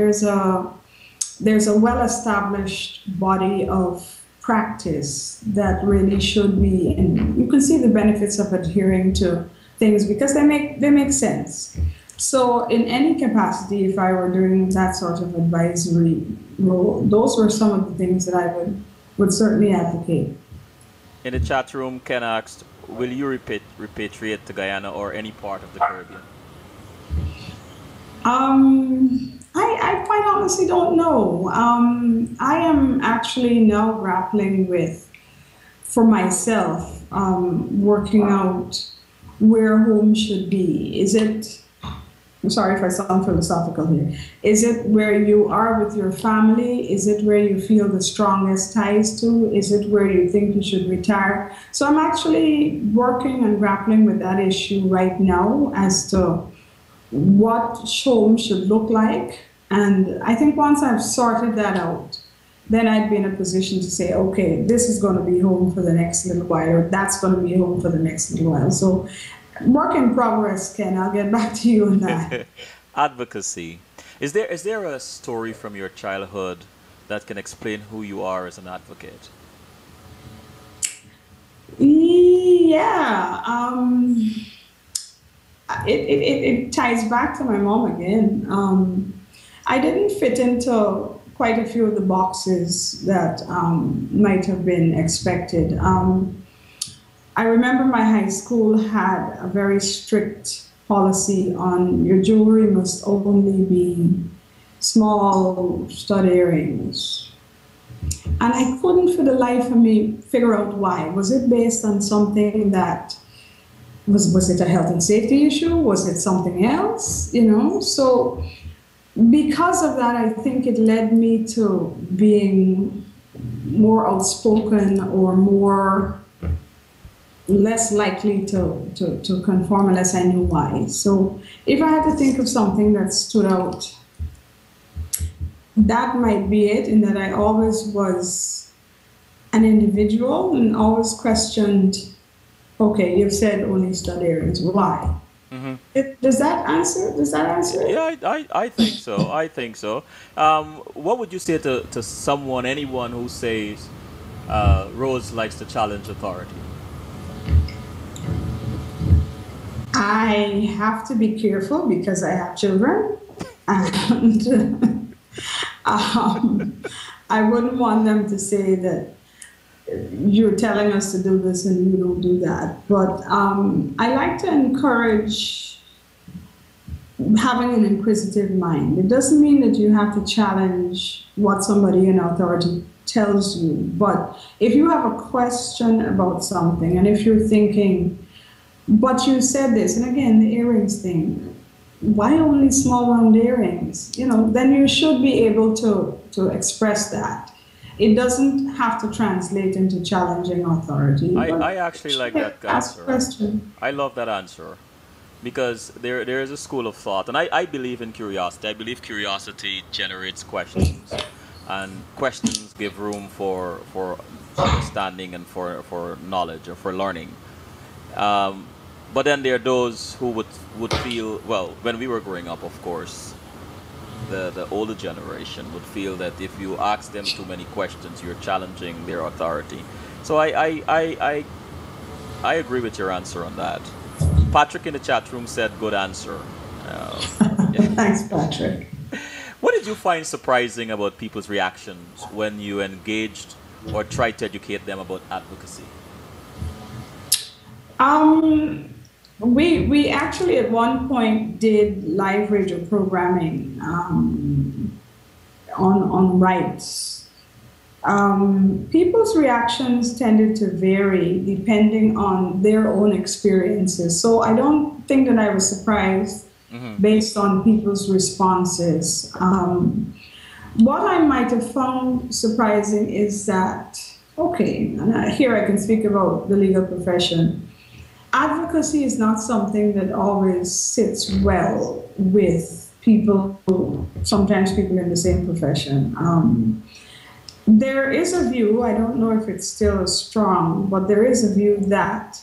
well-established body of practice that really should be, and you can see the benefits of adhering to things because they make sense. So in any capacity, if I were doing that sort of advisory role, those were some of the things that I would certainly advocate. In the chat room, Ken asked, will you repatriate to Guyana or any part of the Caribbean? I quite honestly don't know. I am actually now grappling with, for myself, working out where home should be. Is it, I'm sorry if I sound philosophical here, is it where you are with your family? Is it where you feel the strongest ties to? Is it where you think you should retire? So I'm actually working and grappling with that issue right now as to what home should look like. And I think once I've sorted that out, then I'd be in a position to say, okay, this is going to be home for the next little while, or that's going to be home for the next little while. So, work in progress, Ken. I'll get back to you on that. Advocacy. Is there a story from your childhood that can explain who you are as an advocate? Yeah, it ties back to my mom again. I didn't fit into quite a few of the boxes that might have been expected. I remember my high school had a very strict policy on your jewelry must only be small stud earrings. And I couldn't for the life of me figure out why. Was it based on something that was it a health and safety issue? Was it something else? So because of that, I think it led me to being more outspoken or more less likely to conform unless I knew why. So if I had to think of something that stood out, that might be it, in that I always was an individual and always questioned, okay, you've said only stud earrings, why? Hmm. Does that answer? Does that answer it? Yeah, I think so. I think so. What would you say to someone, anyone who says Rose likes to challenge authority? I have to be careful because I have children, and I wouldn't want them to say that you're telling us to do this and you don't do that. But I like to encourage having an inquisitive mind. It doesn't mean that you have to challenge what somebody in authority tells you, but if you have a question about something and if you're thinking, but you said this, and again, the earrings thing, why only small round earrings? Then you should be able to express that. It doesn't have to translate into challenging authority, but I actually like that ask a answer. question. I love that answer because there is a school of thought, and I believe in curiosity. I believe curiosity generates questions, and questions give room for understanding and for knowledge or for learning. Um, but then there are those who would feel, well, when we were growing up, of course, the older generation would feel that if you ask them too many questions, you're challenging their authority. So I agree with your answer on that. Patrick in the chat room said, "Good answer." Uh, Thanks, Patrick. what did you find surprising about people's reactions when you engaged or tried to educate them about advocacy? Um, we actually at one point did live radio programming on rights. People's reactions tended to vary depending on their own experiences. So I don't think that I was surprised Hmm. based on people's responses. What I might have found surprising is that, okay, and here I can speak about the legal profession. Advocacy is not something that always sits well with people, sometimes people in the same profession. There is a view, I don't know if it's still as strong, but there is a view that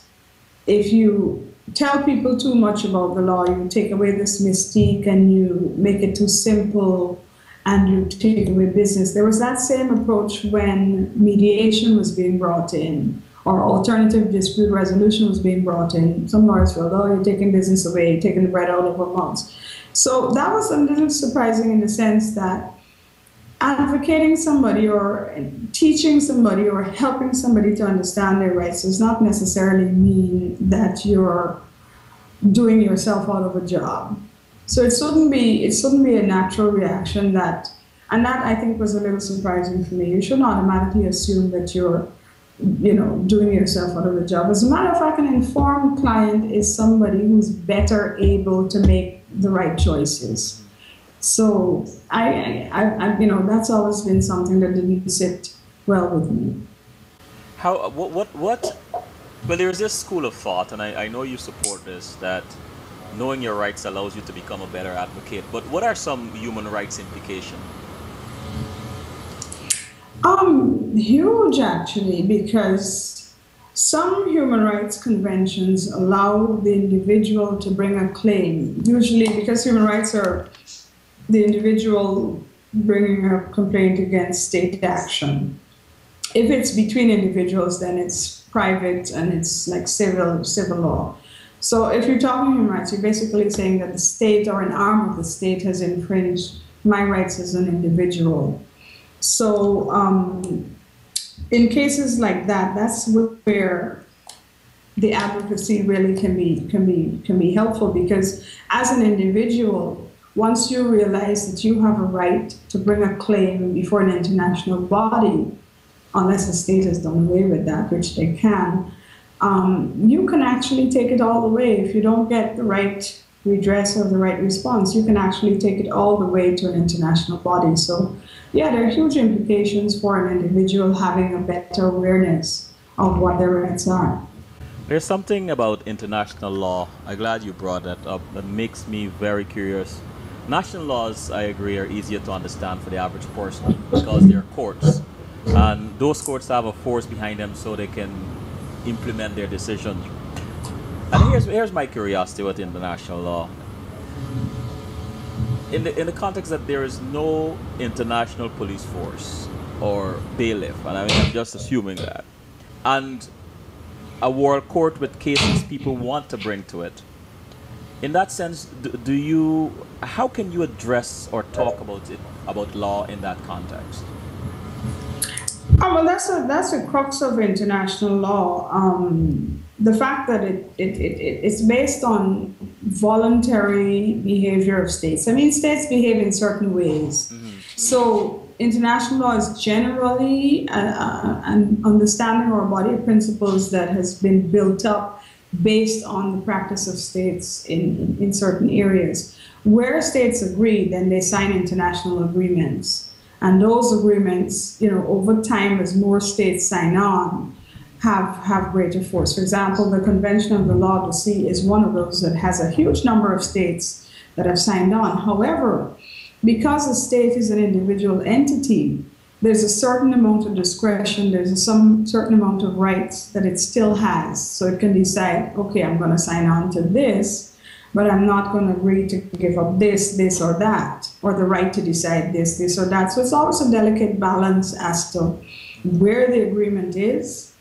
if you tell people too much about the law, you take away this mystique and you make it too simple and you take away business. There was that same approach when mediation was being brought in or alternative dispute resolution was being brought in. Some lawyers felt, oh, you're taking business away, you're taking the bread out of our mouths. So that was a little surprising in the sense that advocating somebody or teaching somebody or helping somebody to understand their rights does not necessarily mean that you're doing yourself out of a job. So it shouldn't be a natural reaction that, and that I think was a little surprising for me. You shouldn't automatically assume that you're, doing yourself out of a job. As a matter of fact, an informed client is somebody who's better able to make the right choices. So that's always been something that didn't sit well with me. How, what, well, there's this school of thought, and I know you support this, that knowing your rights allows you to become a better advocate. But what are some human rights implications? Huge actually, because some human rights conventions allow the individual to bring a claim. Usually, because human rights are the individual bringing a complaint against state action. If it's between individuals, then it's private and it's like civil law. So if you're talking human rights, you're basically saying that the state or an arm of the state has infringed my rights as an individual. So in cases like that, that's where the advocacy really can be helpful, because as an individual, once you realize that you have a right to bring a claim before an international body, unless the state has done away with that, which they can, you can actually take it all the way. If you don't get the right redress or the right response, you can actually take it all the way to an international body. So, yeah, there are huge implications for an individual having a better awareness of what their rights are. There's something about international law, I'm glad you brought that up, that makes me very curious. National laws, I agree, are easier to understand for the average person because they're courts. And those courts have a force behind them so they can implement their decisions. And here's my curiosity with international law. In the context that there is no international police force or bailiff, and I'm just assuming that, and a world court with cases people want to bring to it. In that sense, how can you address or talk about law in that context? Oh, well, that's a crux of international law. The fact that it's based on voluntary behavior of states. I mean, states behave in certain ways. Mm-hmm. So international law is generally an understanding or a body of principles that has been built up based on the practice of states in certain areas. Where states agree, then they sign international agreements. And those agreements, over time, as more states sign on, have greater force. For example, the Convention on the Law of the Sea is one of those that has a huge number of states that have signed on. However, because a state is an individual entity, there's a certain amount of discretion, there's some certain amount of rights that it still has. So it can decide, okay, I'm going to sign on to this, but I'm not going to agree to give up this or that, or the right to decide this or that. So it's always a delicate balance as to where the agreement is,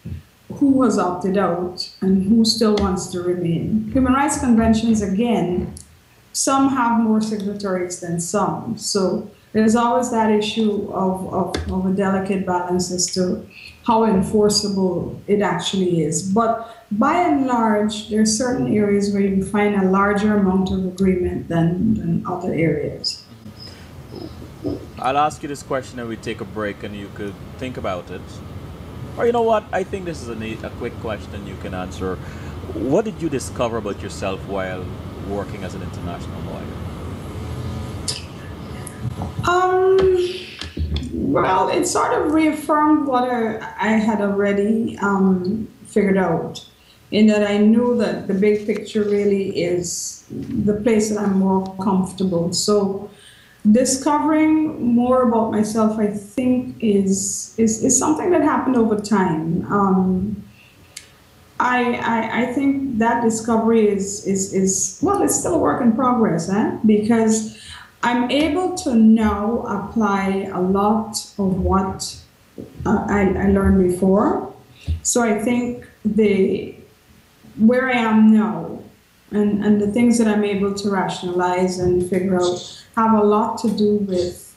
who has opted out, and who still wants to remain. Human rights conventions, again, some have more signatories than some. So there's always that issue of a delicate balance as to how enforceable it actually is. But by and large, there are certain areas where you find a larger amount of agreement than other areas. I'll ask you this question and we take a break and you could think about it. Or you know what? I think this is a quick question you can answer. What did you discover about yourself while working as an international lawyer? Well, it sort of reaffirmed what I had already figured out, in that I knew that the big picture really is the place that I'm more comfortable. So discovering more about myself, I think, is something that happened over time. I think that discovery is well, it's still a work in progress, because I'm able to now apply a lot of what I learned before. So I think where I am now and the things that I'm able to rationalize and figure out have a lot to do with,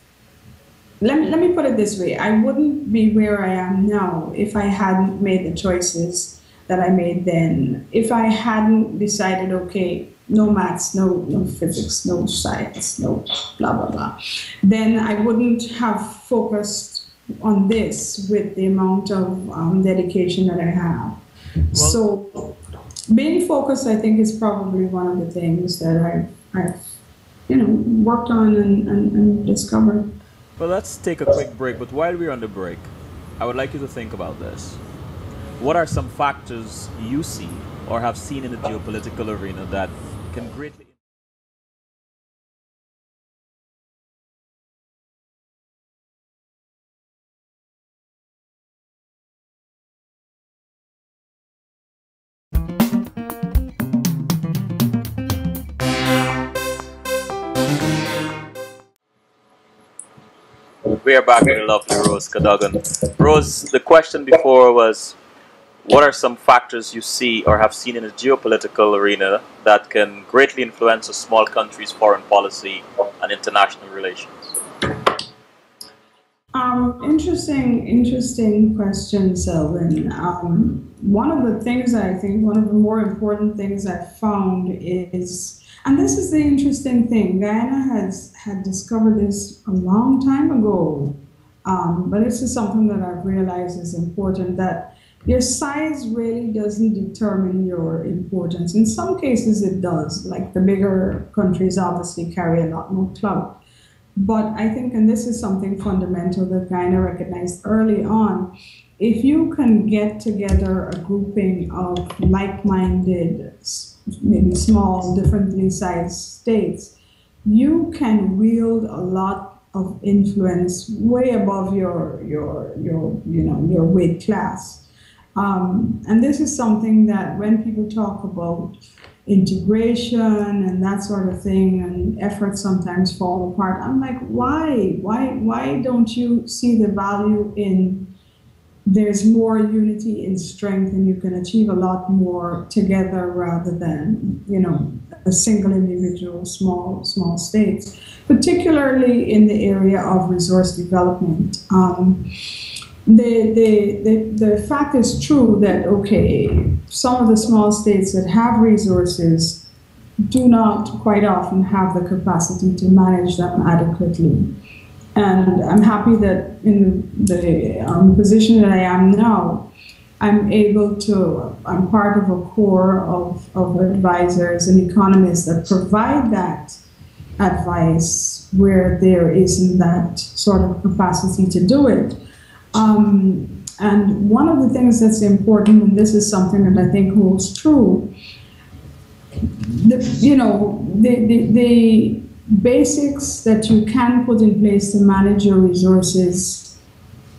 let me put it this way, I wouldn't be where I am now if I hadn't made the choices that I made then. If I hadn't decided, okay, no maths, no physics, no science, no blah blah blah, then I wouldn't have focused on this with the amount of dedication that I have. Well, So being focused, I think, is probably one of the things that I've worked on and discovered. well, let's take a quick break. But while we're on the break, I would like you to think about this. What are some factors you see or have seen in the geopolitical arena that can greatly. We are back with the lovely Rose Cadogan. Rose, the question before was, what are some factors you see or have seen in the geopolitical arena that can greatly influence a small country's foreign policy and international relations? Interesting question, Selwyn. One of the things I think, one of the more important things I've found is, and this is the interesting thing, Guyana had discovered this a long time ago, but this is something that I've realized is important, that your size really doesn't determine your importance. In some cases it does, like the bigger countries obviously carry a lot more clout. But I think, and this is something fundamental that Guyana recognized early on, if you can get together a grouping of like-minded, maybe small, differently sized states, you can wield a lot of influence way above your weight class. And this is something that when people talk about integration and that sort of thing, and efforts sometimes fall apart, I'm like, why don't you see the value in there's more unity in strength and you can achieve a lot more together rather than, a single individual, small states, particularly in the area of resource development. The fact is true that, okay, some of the small states that have resources do not quite often have the capacity to manage them adequately. And I'm happy that in the position that I am now, I'm part of a core of advisors and economists that provide that advice where there isn't that sort of capacity to do it. And one of the things that's important, and this is something that I think holds true, the basics that you can put in place to manage your resources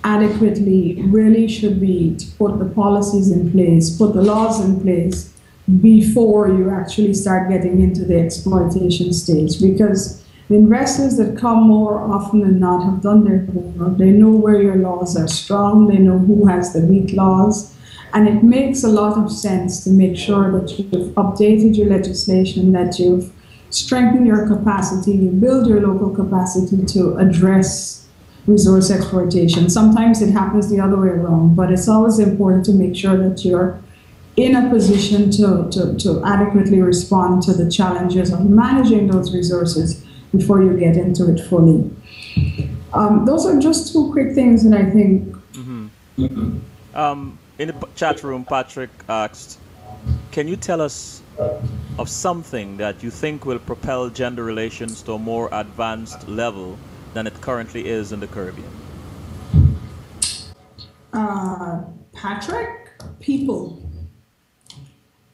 adequately really should be to put the policies in place, put the laws in place before you actually start getting into the exploitation stage. Because the investors that come more often than not have done their homework. They know where your laws are strong. They know who has the weak laws. And it makes a lot of sense to make sure that you've updated your legislation, that you've strengthened your capacity, you build your local capacity to address resource exploitation. Sometimes it happens the other way around, but it's always important to make sure that you're in a position to adequately respond to the challenges of managing those resources before you get into it fully. Those are just two quick things that I think. In the chat room, Patrick asked, can you tell us of something that you think will propel gender relations to a more advanced level than it currently is in the Caribbean? Patrick, people.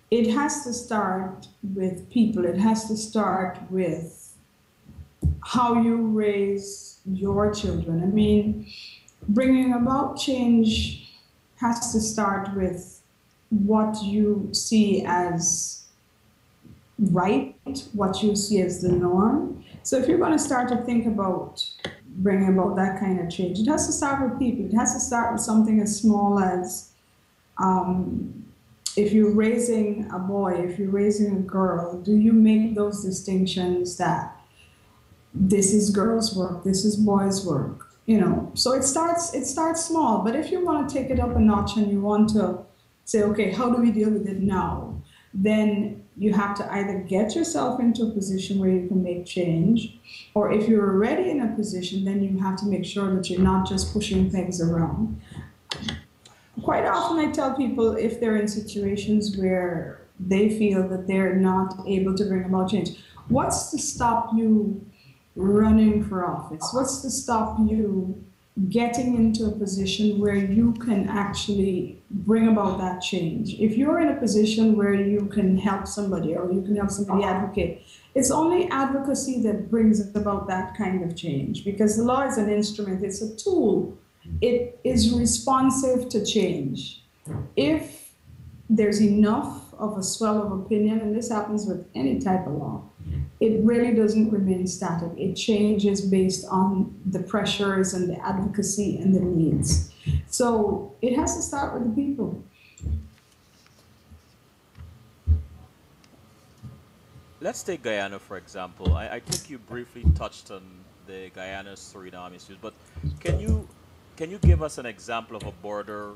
It has to start with people. It has to start with how you raise your children. I mean, bringing about change has to start with what you see as right, what you see as the norm. So if you're going to start to think about bringing about that kind of change, it has to start with people. It has to start with something as small as if you're raising a boy, if you're raising a girl, do you make those distinctions that this is girls' work, this is boys' work? So it starts small. But if you want to take it up a notch and you want to say, okay, how do we deal with it now? then you have to either get yourself into a position where you can make change, or if you're already in a position, then you have to make sure that you're not just pushing things around. Quite often I tell people if they're in situations where they feel that they're not able to bring about change, what's to stop you running for office? What's to stop you getting into a position where you can actually bring about that change? If you're in a position where you can help somebody or you can help somebody advocate, it's only advocacy that brings about that kind of change, because the law is an instrument, it's a tool. It is responsive to change. If there's enough of a swell of opinion, and this happens with any type of law, it really doesn't remain static. It changes based on the pressures and the advocacy and the needs. So it has to start with the people. Let's take Guyana, for example. I think you briefly touched on the Guyana-Suriname issues, but can you give us an example of a border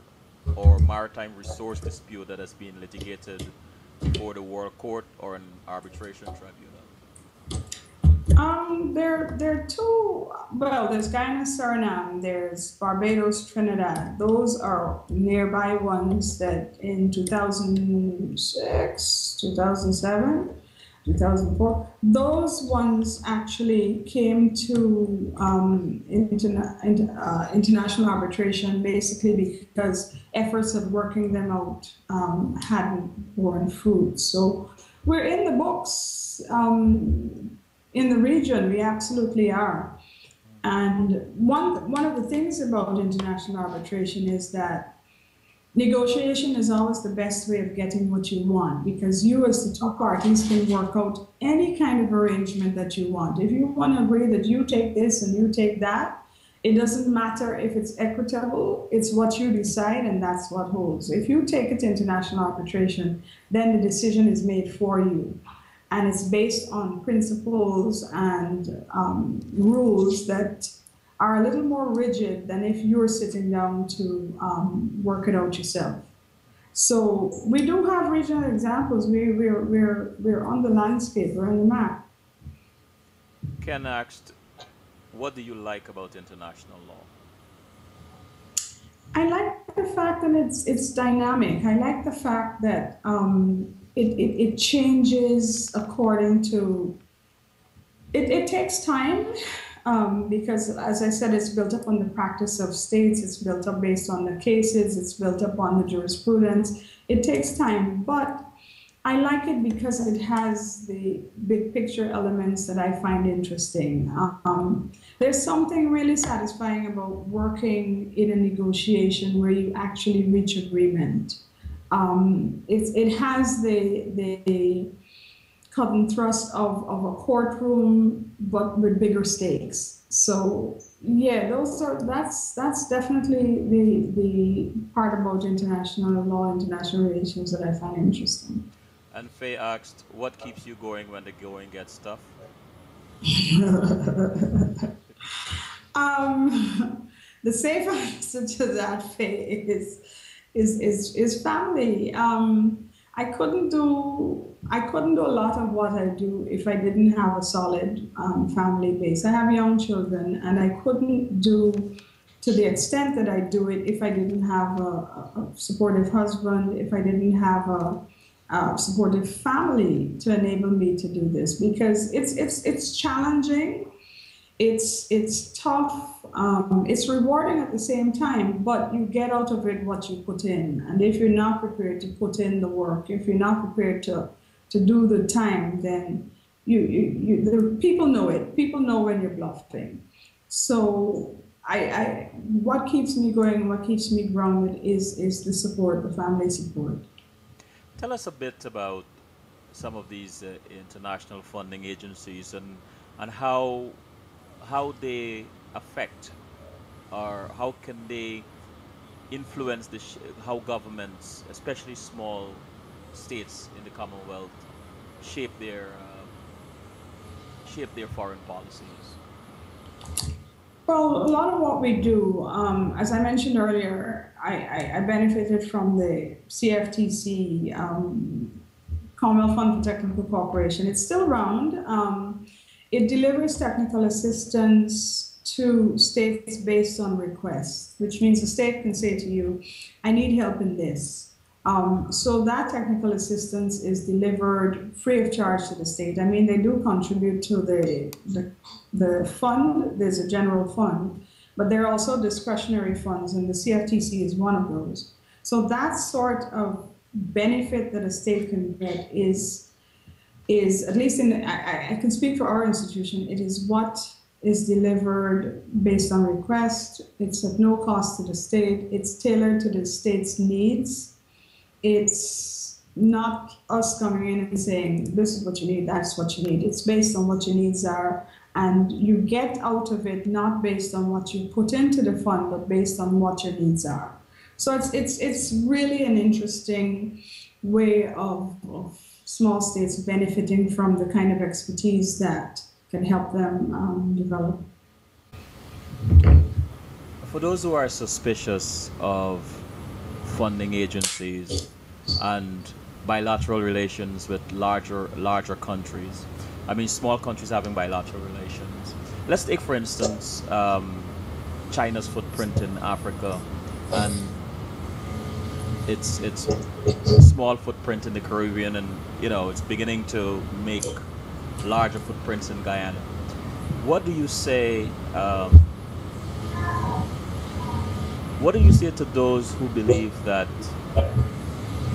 or maritime resource dispute that has been litigated before the World Court or an arbitration tribunal? There are two. Well, there's Guyana, Suriname. There's Barbados, Trinidad. Those are nearby ones that in 2006, 2007, 2004, those ones actually came to international arbitration basically because efforts of working them out hadn't borne fruit. So we're in the books. In the region, we absolutely are. And one of the things about international arbitration is that negotiation is always the best way of getting what you want, because you as the two parties can work out any kind of arrangement that you want. If you want to agree that you take this and you take that, it doesn't matter if it's equitable, it's what you decide and that's what holds. If you take it to international arbitration, then the decision is made for you. And it's based on principles and rules that are a little more rigid than if you're sitting down to work it out yourself. So we do have regional examples. We're on the landscape, we're on the map. Ken asked, what do you like about international law? I like the fact that it's dynamic. I like the fact that it changes according to, it takes time because, as I said, it's built up on the practice of states, it's built up based on the cases, it's built up on the jurisprudence. It takes time, but I like it because it has the big picture elements that I find interesting. There's something really satisfying about working in a negotiation where you actually reach agreement. It has the cut and thrust of a courtroom, but with bigger stakes. So yeah, that's definitely the part about international law, international relations that I find interesting. And Faye asked, what keeps you going when the going gets tough? The safe answer to that, Faye, is family. I couldn't do a lot of what I do if I didn't have a solid family base. I have young children, and I couldn't do to the extent that I do it if I didn't have a supportive husband, if I didn't have a supportive family to enable me to do this, because it's challenging, it's tough, it's rewarding at the same time, but you get out of it what you put in. And if you're not prepared to put in the work, if you're not prepared to do the time, then the people know it. People know when you're bluffing. So what keeps me going, what keeps me grounded is the support, the family support. Tell us a bit about some of these international funding agencies and how they affect, or how can they influence how governments, especially small states in the Commonwealth, shape their foreign policies. Well, a lot of what we do, as I mentioned earlier, I benefited from the CFTC Commonwealth Fund for Technical Cooperation. It's still around. It delivers technical assistance to states based on request, which means the state can say to you, I need help in this. So that technical assistance is delivered free of charge to the state. I mean, they do contribute to the fund. There's a general fund, but there are also discretionary funds, and the CFTC is one of those. So that sort of benefit that a state can get is at least I can speak for our institution, it is what is delivered based on request. It's at no cost to the state. It's tailored to the state's needs. It's not us coming in and saying, this is what you need, that's what you need. It's based on what your needs are. And you get out of it not based on what you put into the fund, but based on what your needs are. So it's really an interesting way of small states benefiting from the kind of expertise that can help them develop. For those who are suspicious of funding agencies and bilateral relations with larger countries, I mean small countries having bilateral relations. Let's take, for instance, China's footprint in Africa and its small footprint in the Caribbean, and it's beginning to make larger footprints in Guyana. What do you say? What do you say to those who believe that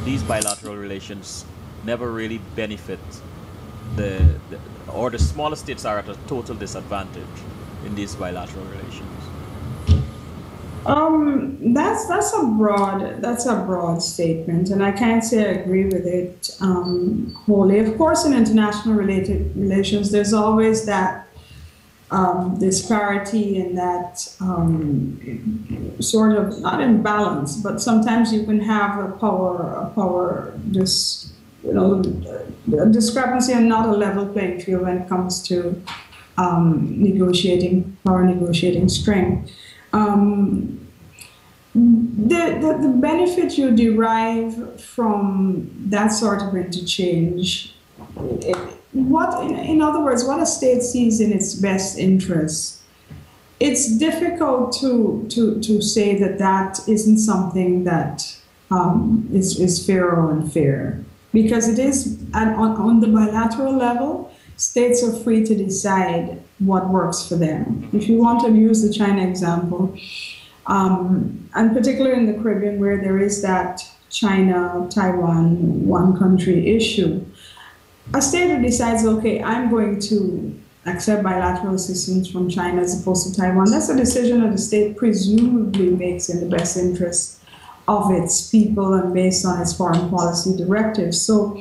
these bilateral relations never really benefit the smaller states are at a total disadvantage in these bilateral relations? That's a broad statement, and I can't say I agree with it wholly. Of course, in international relations, there's always that disparity and that sort of not imbalance, but sometimes you can have a discrepancy and not a level playing field when it comes to negotiating strength. The benefit you derive from that sort of interchange, in other words, what a state sees in its best interest, it's difficult to say that isn't something that is fair or unfair, because it is on the bilateral level. States are free to decide what works for them. If you want to use the China example, and particularly in the Caribbean, where there is that China-Taiwan one country issue, a state who decides, okay, I'm going to accept bilateral assistance from China as opposed to Taiwan, that's a decision that the state presumably makes in the best interest of its people and based on its foreign policy directives. So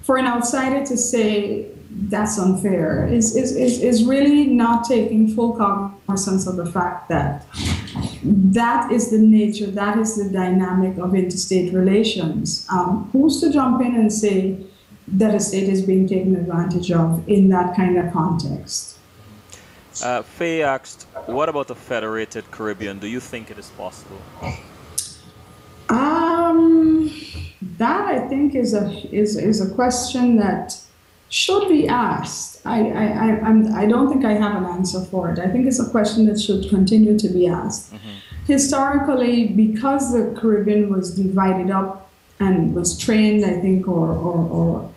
for an outsider to say that's unfair is really not taking full cognizance of the fact that that is the nature, that is the dynamic of interstate relations. Who's to jump in and say that a state is being taken advantage of in that kind of context? Faye asked, what about the Federated Caribbean? Do you think it is possible? That I think is a question that should be asked. I don't think I have an answer for it. I think it's a question that should continue to be asked. Mm-hmm. Historically, because the Caribbean was divided up and was trained, I think, or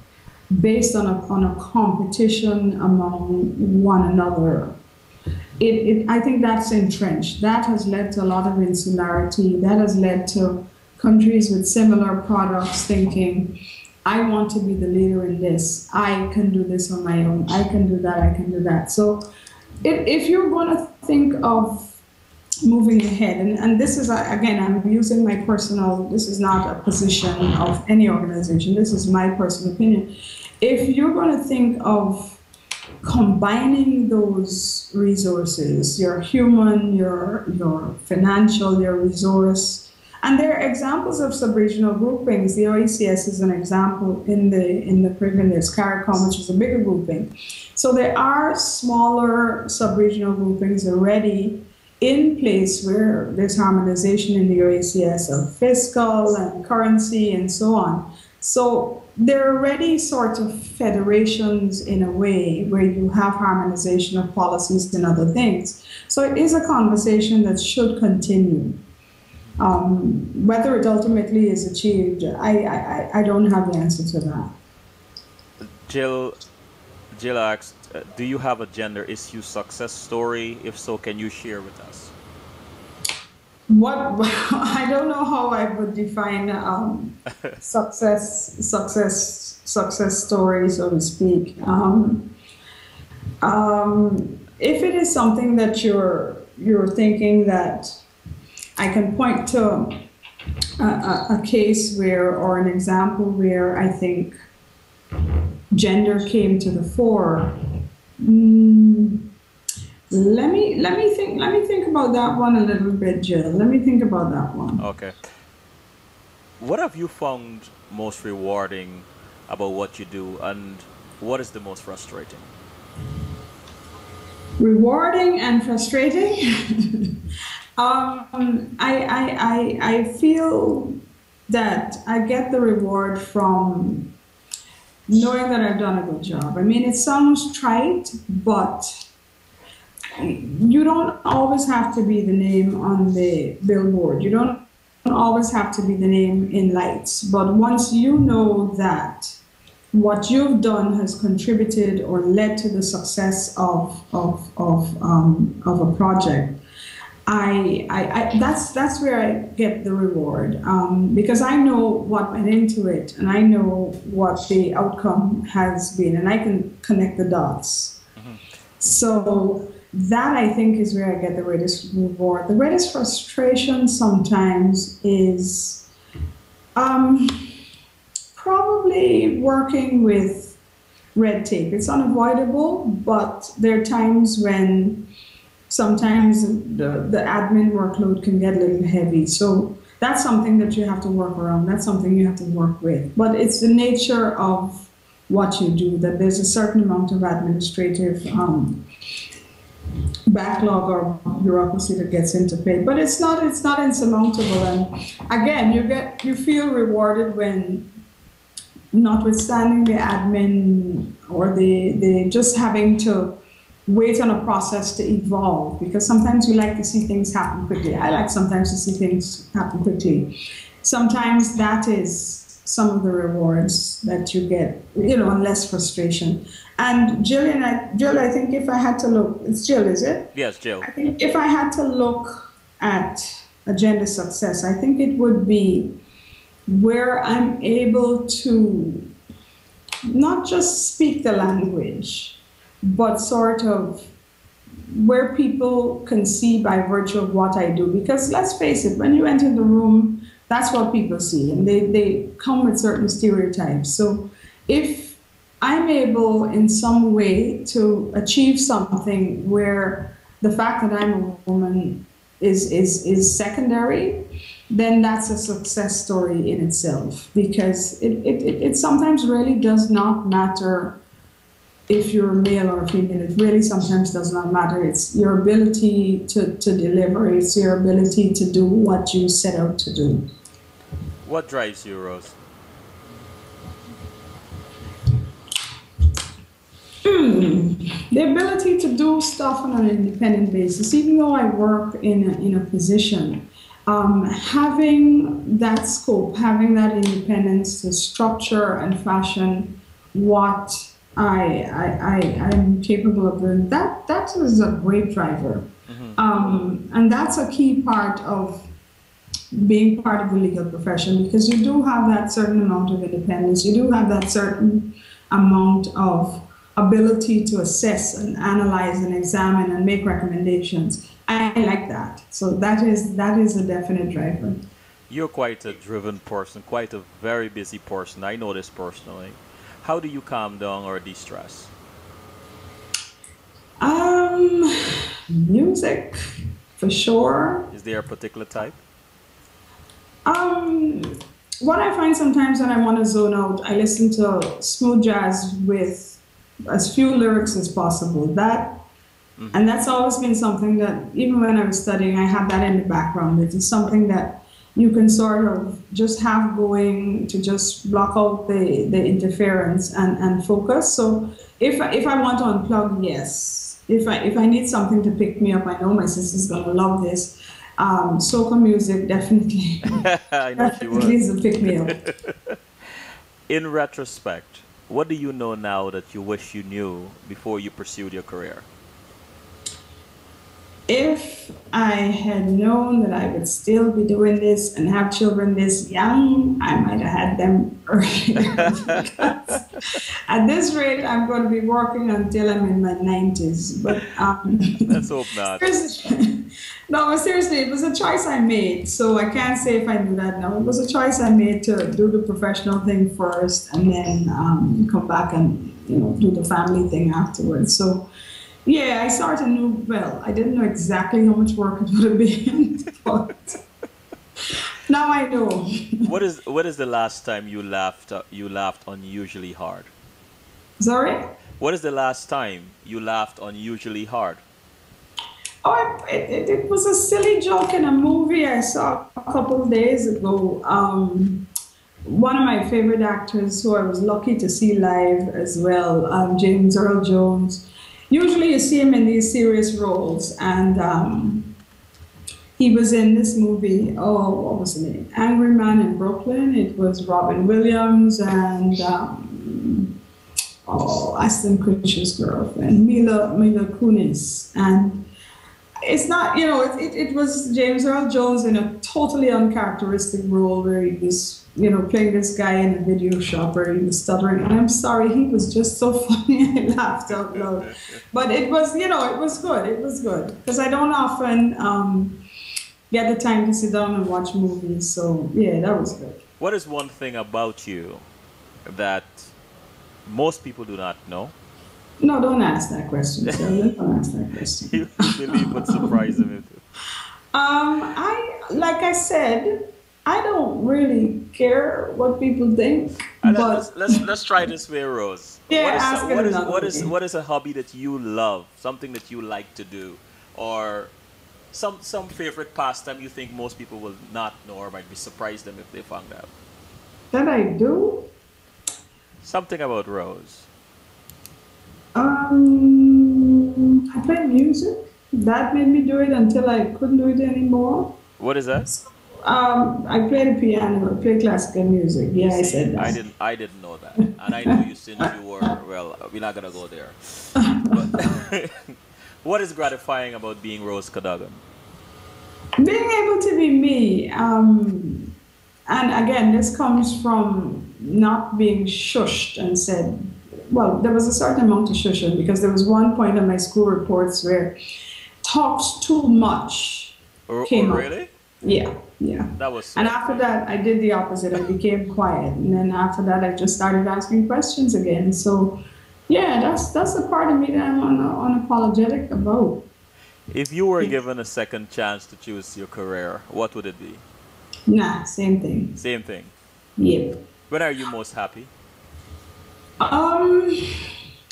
based on a competition among one another, I think that's entrenched. That has led to a lot of insularity. That has led to countries with similar products thinking, I want to be the leader in this. I can do this on my own. I can do that. I can do that. So if you're going to think of moving ahead, and this is, again, I'm using my personal, this is not a position of any organization. This is my personal opinion. If you're going to think of combining those resources, your human, your financial, your resource, and there are examples of sub-regional groupings. The OECS is an example in the Caribbean. There's CARICOM, which is a bigger grouping. So there are smaller sub-regional groupings already in place where there's harmonization in the OECS of fiscal and currency and so on. So they're already sort of federations in a way where you have harmonization of policies and other things. So it is a conversation that should continue. Whether it ultimately is achieved, I don't have the answer to that. Jill, Jill asked, do you have a gender issue success story? If so, can you share with us? What I don't know how I would define success story, so to speak. If it is something that you're thinking that I can point to a case where, or an example where I think gender came to the fore. Let me think about that one a little bit, Jill. Let me think about that one. Okay. What have you found most rewarding about what you do, and what is the most frustrating? Rewarding and frustrating. I feel that I get the reward from knowing that I've done a good job. I mean, it sounds trite, but you don't always have to be the name on the billboard. You don't always have to be the name in lights. But once you know that what you've done has contributed or led to the success of a project, that's where I get the reward, because I know what went into it and I know what the outcome has been, and I can connect the dots. Mm-hmm. So that, I think, is where I get the greatest reward. The greatest frustration sometimes is probably working with red tape. It's unavoidable, but there are times when sometimes the admin workload can get a little heavy. So that's something that you have to work around. That's something you have to work with. But it's the nature of what you do, that there's a certain amount of administrative backlog or bureaucracy that gets into play. But it's not insurmountable. And again, you feel rewarded when, notwithstanding the admin or the just having to wait on a process to evolve, because sometimes we like to see things happen quickly. I like sometimes to see things happen quickly. Sometimes that is some of the rewards that you get, and less frustration. And Jill, I think if I had to look, it's Jill, is it? Yes, Jill. I think if I had to look at agenda success, I think it would be where I'm able to not just speak the language, but sort of where people can see by virtue of what I do. Because let's face it, when you enter the room, that's what people see, and they come with certain stereotypes. So if I'm able in some way to achieve something where the fact that I'm a woman is secondary, then that's a success story in itself, because it sometimes really does not matter if you're a male or a female. It really sometimes does not matter. It's your ability to deliver. It's your ability to do what you set out to do. What drives you, Rose? The ability to do stuff on an independent basis, even though I work in a position. Having that scope, having that independence to structure and fashion what I'm capable of doing, that is a great driver. Mm-hmm. And that's a key part of being part of the legal profession, because you do have that certain amount of independence, you do have that certain amount of ability to assess and analyze and examine and make recommendations. I like that. So that is a definite driver. You're quite a driven person, quite a very busy person. I know this personally. How do you calm down or de-stress? Music, for sure. Is there a particular type? What I find sometimes when I want to zone out, I listen to smooth jazz with as few lyrics as possible. And that's always been something that, even when I was studying, I had that in the background. It is something that you can sort of just have going to just block out the interference and focus. So if I want to unplug, yes. If I need something to pick me up, I know my sister's gonna love this. Soca music definitely I know she definitely would. is a pick me up. In retrospect, what do you know now that you wish you knew before you pursued your career? If I had known that I would still be doing this and have children this young, I might have had them earlier. Because at this rate, I'm going to be working until I'm in my 90s. But Let's hope not. seriously, no, but seriously, it was a choice I made. So I can't say if I knew that now. It was a choice I made to do the professional thing first and then come back and do the family thing afterwards. So. Yeah, I sort of knew, well, I didn't know exactly how much work it would have been, but now I know. What is the last time you laughed unusually hard? Sorry? What is the last time you laughed unusually hard? Oh, it was a silly joke in a movie I saw a couple of days ago. One of my favorite actors who I was lucky to see live as well, James Earl Jones. Usually you see him in these serious roles, and he was in this movie, oh, what was the name? Angry Man in Brooklyn. It was Robin Williams and Ashton Kutcher's girlfriend, Mila Kunis. And it's not, it was James Earl Jones in a totally uncharacteristic role where he was, playing this guy in a video shop where he was stuttering. And I'm sorry, he was just so funny. I laughed out loud. But it was, it was good. It was good. Because I don't often get the time to sit down and watch movies. So, yeah, that was good. What is one thing about you that most people do not know? No, don't ask that question, sir. Don't ask that question. You believe would surprise them. Like I said, I don't really care what people think. But Let's try this way, Rose. Yeah, ask it another way. What is a hobby that you love? Something that you like to do, or some favorite pastime you think most people will not know or might be surprised them if they found out. that I do. Something about Rose. I play music. That made me do it until I couldn't do it anymore. What is that? I play the piano. I play classical music. Yeah, I said that. I didn't know that, and I know you since you were well. We're not gonna go there. But what is gratifying about being Rose Cadogan? Being able to be me, and again, this comes from not being shushed and said, well, there was a certain amount of shushing because there was one point in my school reports where talks too much came up. Really? Yeah, yeah. That was. And after that, I did the opposite. I became quiet, and then after that, I just started asking questions again. So, yeah, that's the part of me that I'm unapologetic about. If you were given a second chance to choose your career, what would it be? Nah, same thing. Same thing. Yep. When are you most happy?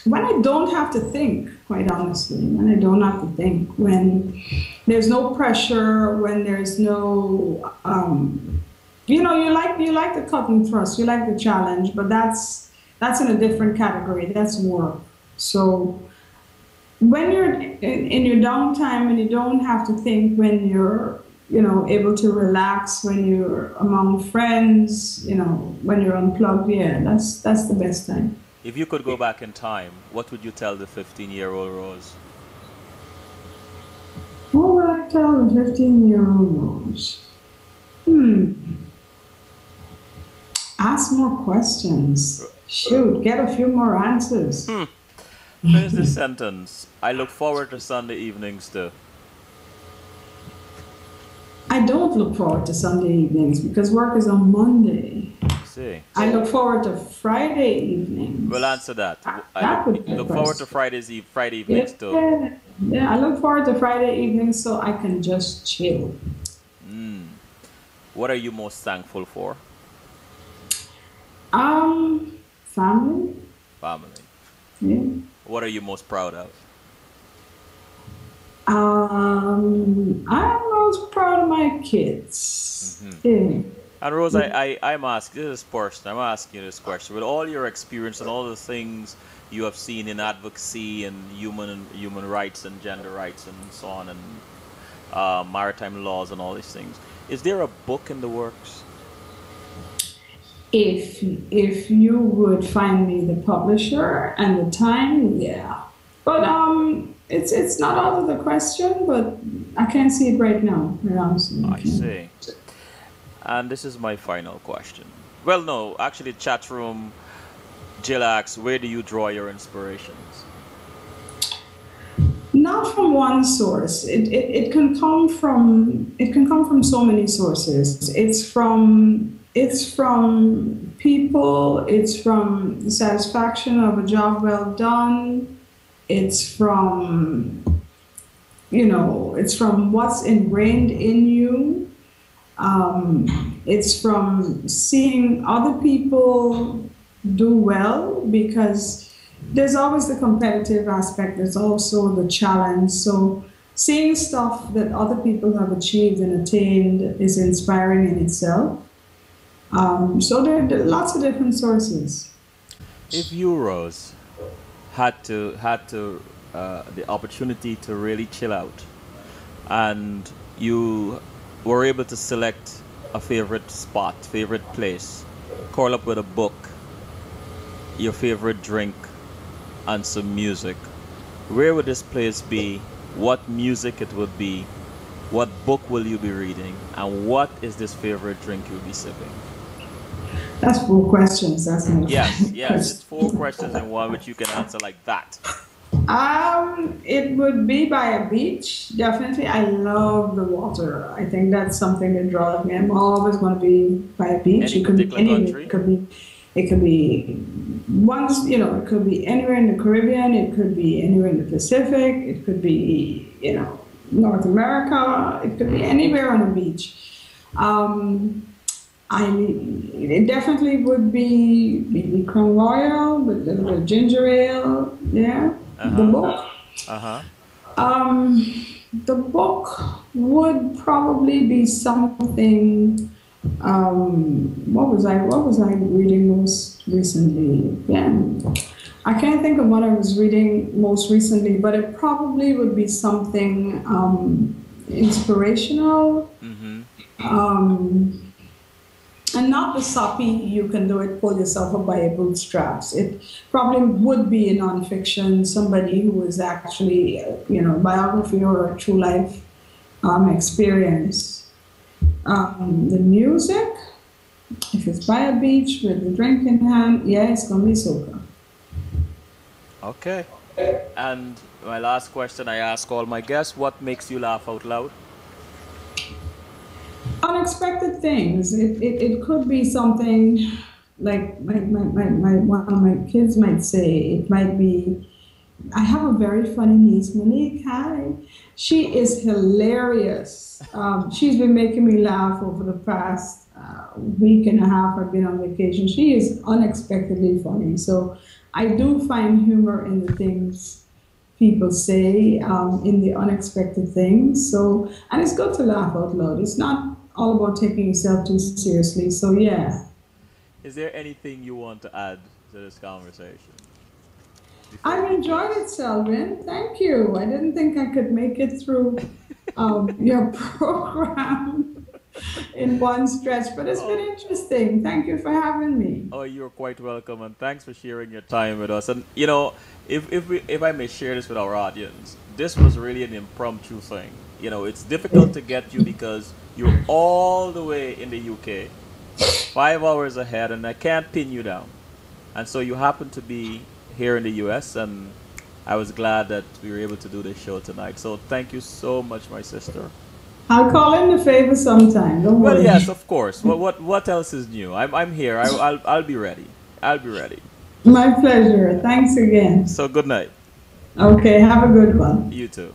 When I don't have to think, quite honestly, when I don't have to think, when there's no pressure, when there's no, you like the cut and thrust, you like the challenge, but that's in a different category. That's work. So when you're in your downtime and you don't have to think, when you're able to relax, when you're among friends, when you're unplugged, yeah, that's the best time. If you could go back in time, what would you tell the 15-year-old Rose? What would I tell the 15-year-old Rose? Ask more questions. Shoot, get a few more answers. Finish this sentence. I look forward to Sunday evenings too. I don't look forward to Sunday evenings because work is on Monday. See. I look forward to Friday evenings. We'll answer that. That would be look a forward to question. Friday evenings too. Yeah, I look forward to Friday evenings so I can just chill. What are you most thankful for? Family. Family. Yeah. What are you most proud of? I'm most proud of my kids. Hmm. Yeah. And Rose, I'm asking this person, I'm asking you this question. With all your experience and all the things you have seen in advocacy and human rights and gender rights and so on and maritime laws and all these things, is there a book in the works? If you would find me the publisher and the time, yeah. But it's not out of the question, but I can't see it right now. I see. And this is my final question. Well, no, actually, chat room, Jill asks, where do you draw your inspirations? Not from one source. It can come from so many sources. It's from people. It's from the satisfaction of a job well done. It's from it's from what's ingrained in you. It's from seeing other people do well, because there's always the competitive aspect, there's also the challenge. So seeing stuff that other people have achieved and attained is inspiring in itself. So there are lots of different sources. If you, Rose, had to the opportunity to really chill out, and you were able to select a favorite spot, favorite place, curl up with a book, your favorite drink, and some music, where would this place be? What music it would be? What book will you be reading? And what is this favorite drink you'll be sipping? That's 4 questions. That's not Yes, five yes, it's questions. 4 questions in one, which you can answer like that. It would be by a beach. Definitely, I love the water. I think that's something that draws me. I'm always going to be by a beach. Any It could be particular anywhere. country? It could be once. It could be anywhere in the Caribbean. It could be anywhere in the Pacific. It could be North America. It could be anywhere on a beach. Um, I It definitely would be maybe Crown Royal with a little bit of ginger ale. Yeah, Uh the huh. book. Uh huh. Um, the book would probably be something. What was I reading most recently? Yeah, I can't think of what I was reading most recently, but it probably would be something inspirational. Mm-hmm. Um, and not the soppy, you can do it, pull yourself up by your bootstraps. It probably would be a nonfiction, somebody who is actually, biography or a true life experience. The music, if it's by a beach with a drink in hand, yeah, it's gonna be soca. Okay. And my last question I ask all my guests, what makes you laugh out loud? Unexpected things. It could be something like one of my kids might say. It might be, I have a very funny niece, Monique. Hi. She is hilarious. She's been making me laugh over the past week and a half I've been on vacation. She is unexpectedly funny. So I do find humor in the things people say, in the unexpected things. So, and it's good to laugh out loud. It's not all about taking yourself too seriously. So, yeah. Is there anything you want to add to this conversation before I've we enjoyed it, close? Selvin. Thank you. I didn't think I could make it through your program in one stretch, but it's been Oh, interesting. Thank you for having me. oh, you're quite welcome, and thanks for sharing your time with us. And if I may share this with our audience, this was really an impromptu thing. It's difficult to get you because you're all the way in the UK, 5 hours ahead, and I can't pin you down. And so you happen to be here in the US, and I was glad that we were able to do this show tonight. So thank you so much, my sister. I'll call in the favor sometime. Don't Well, worry. yes, of course. What else is new? I'm here. I'll be ready. I'll be ready. My pleasure. Thanks again. So good night. Okay, have a good one. You too.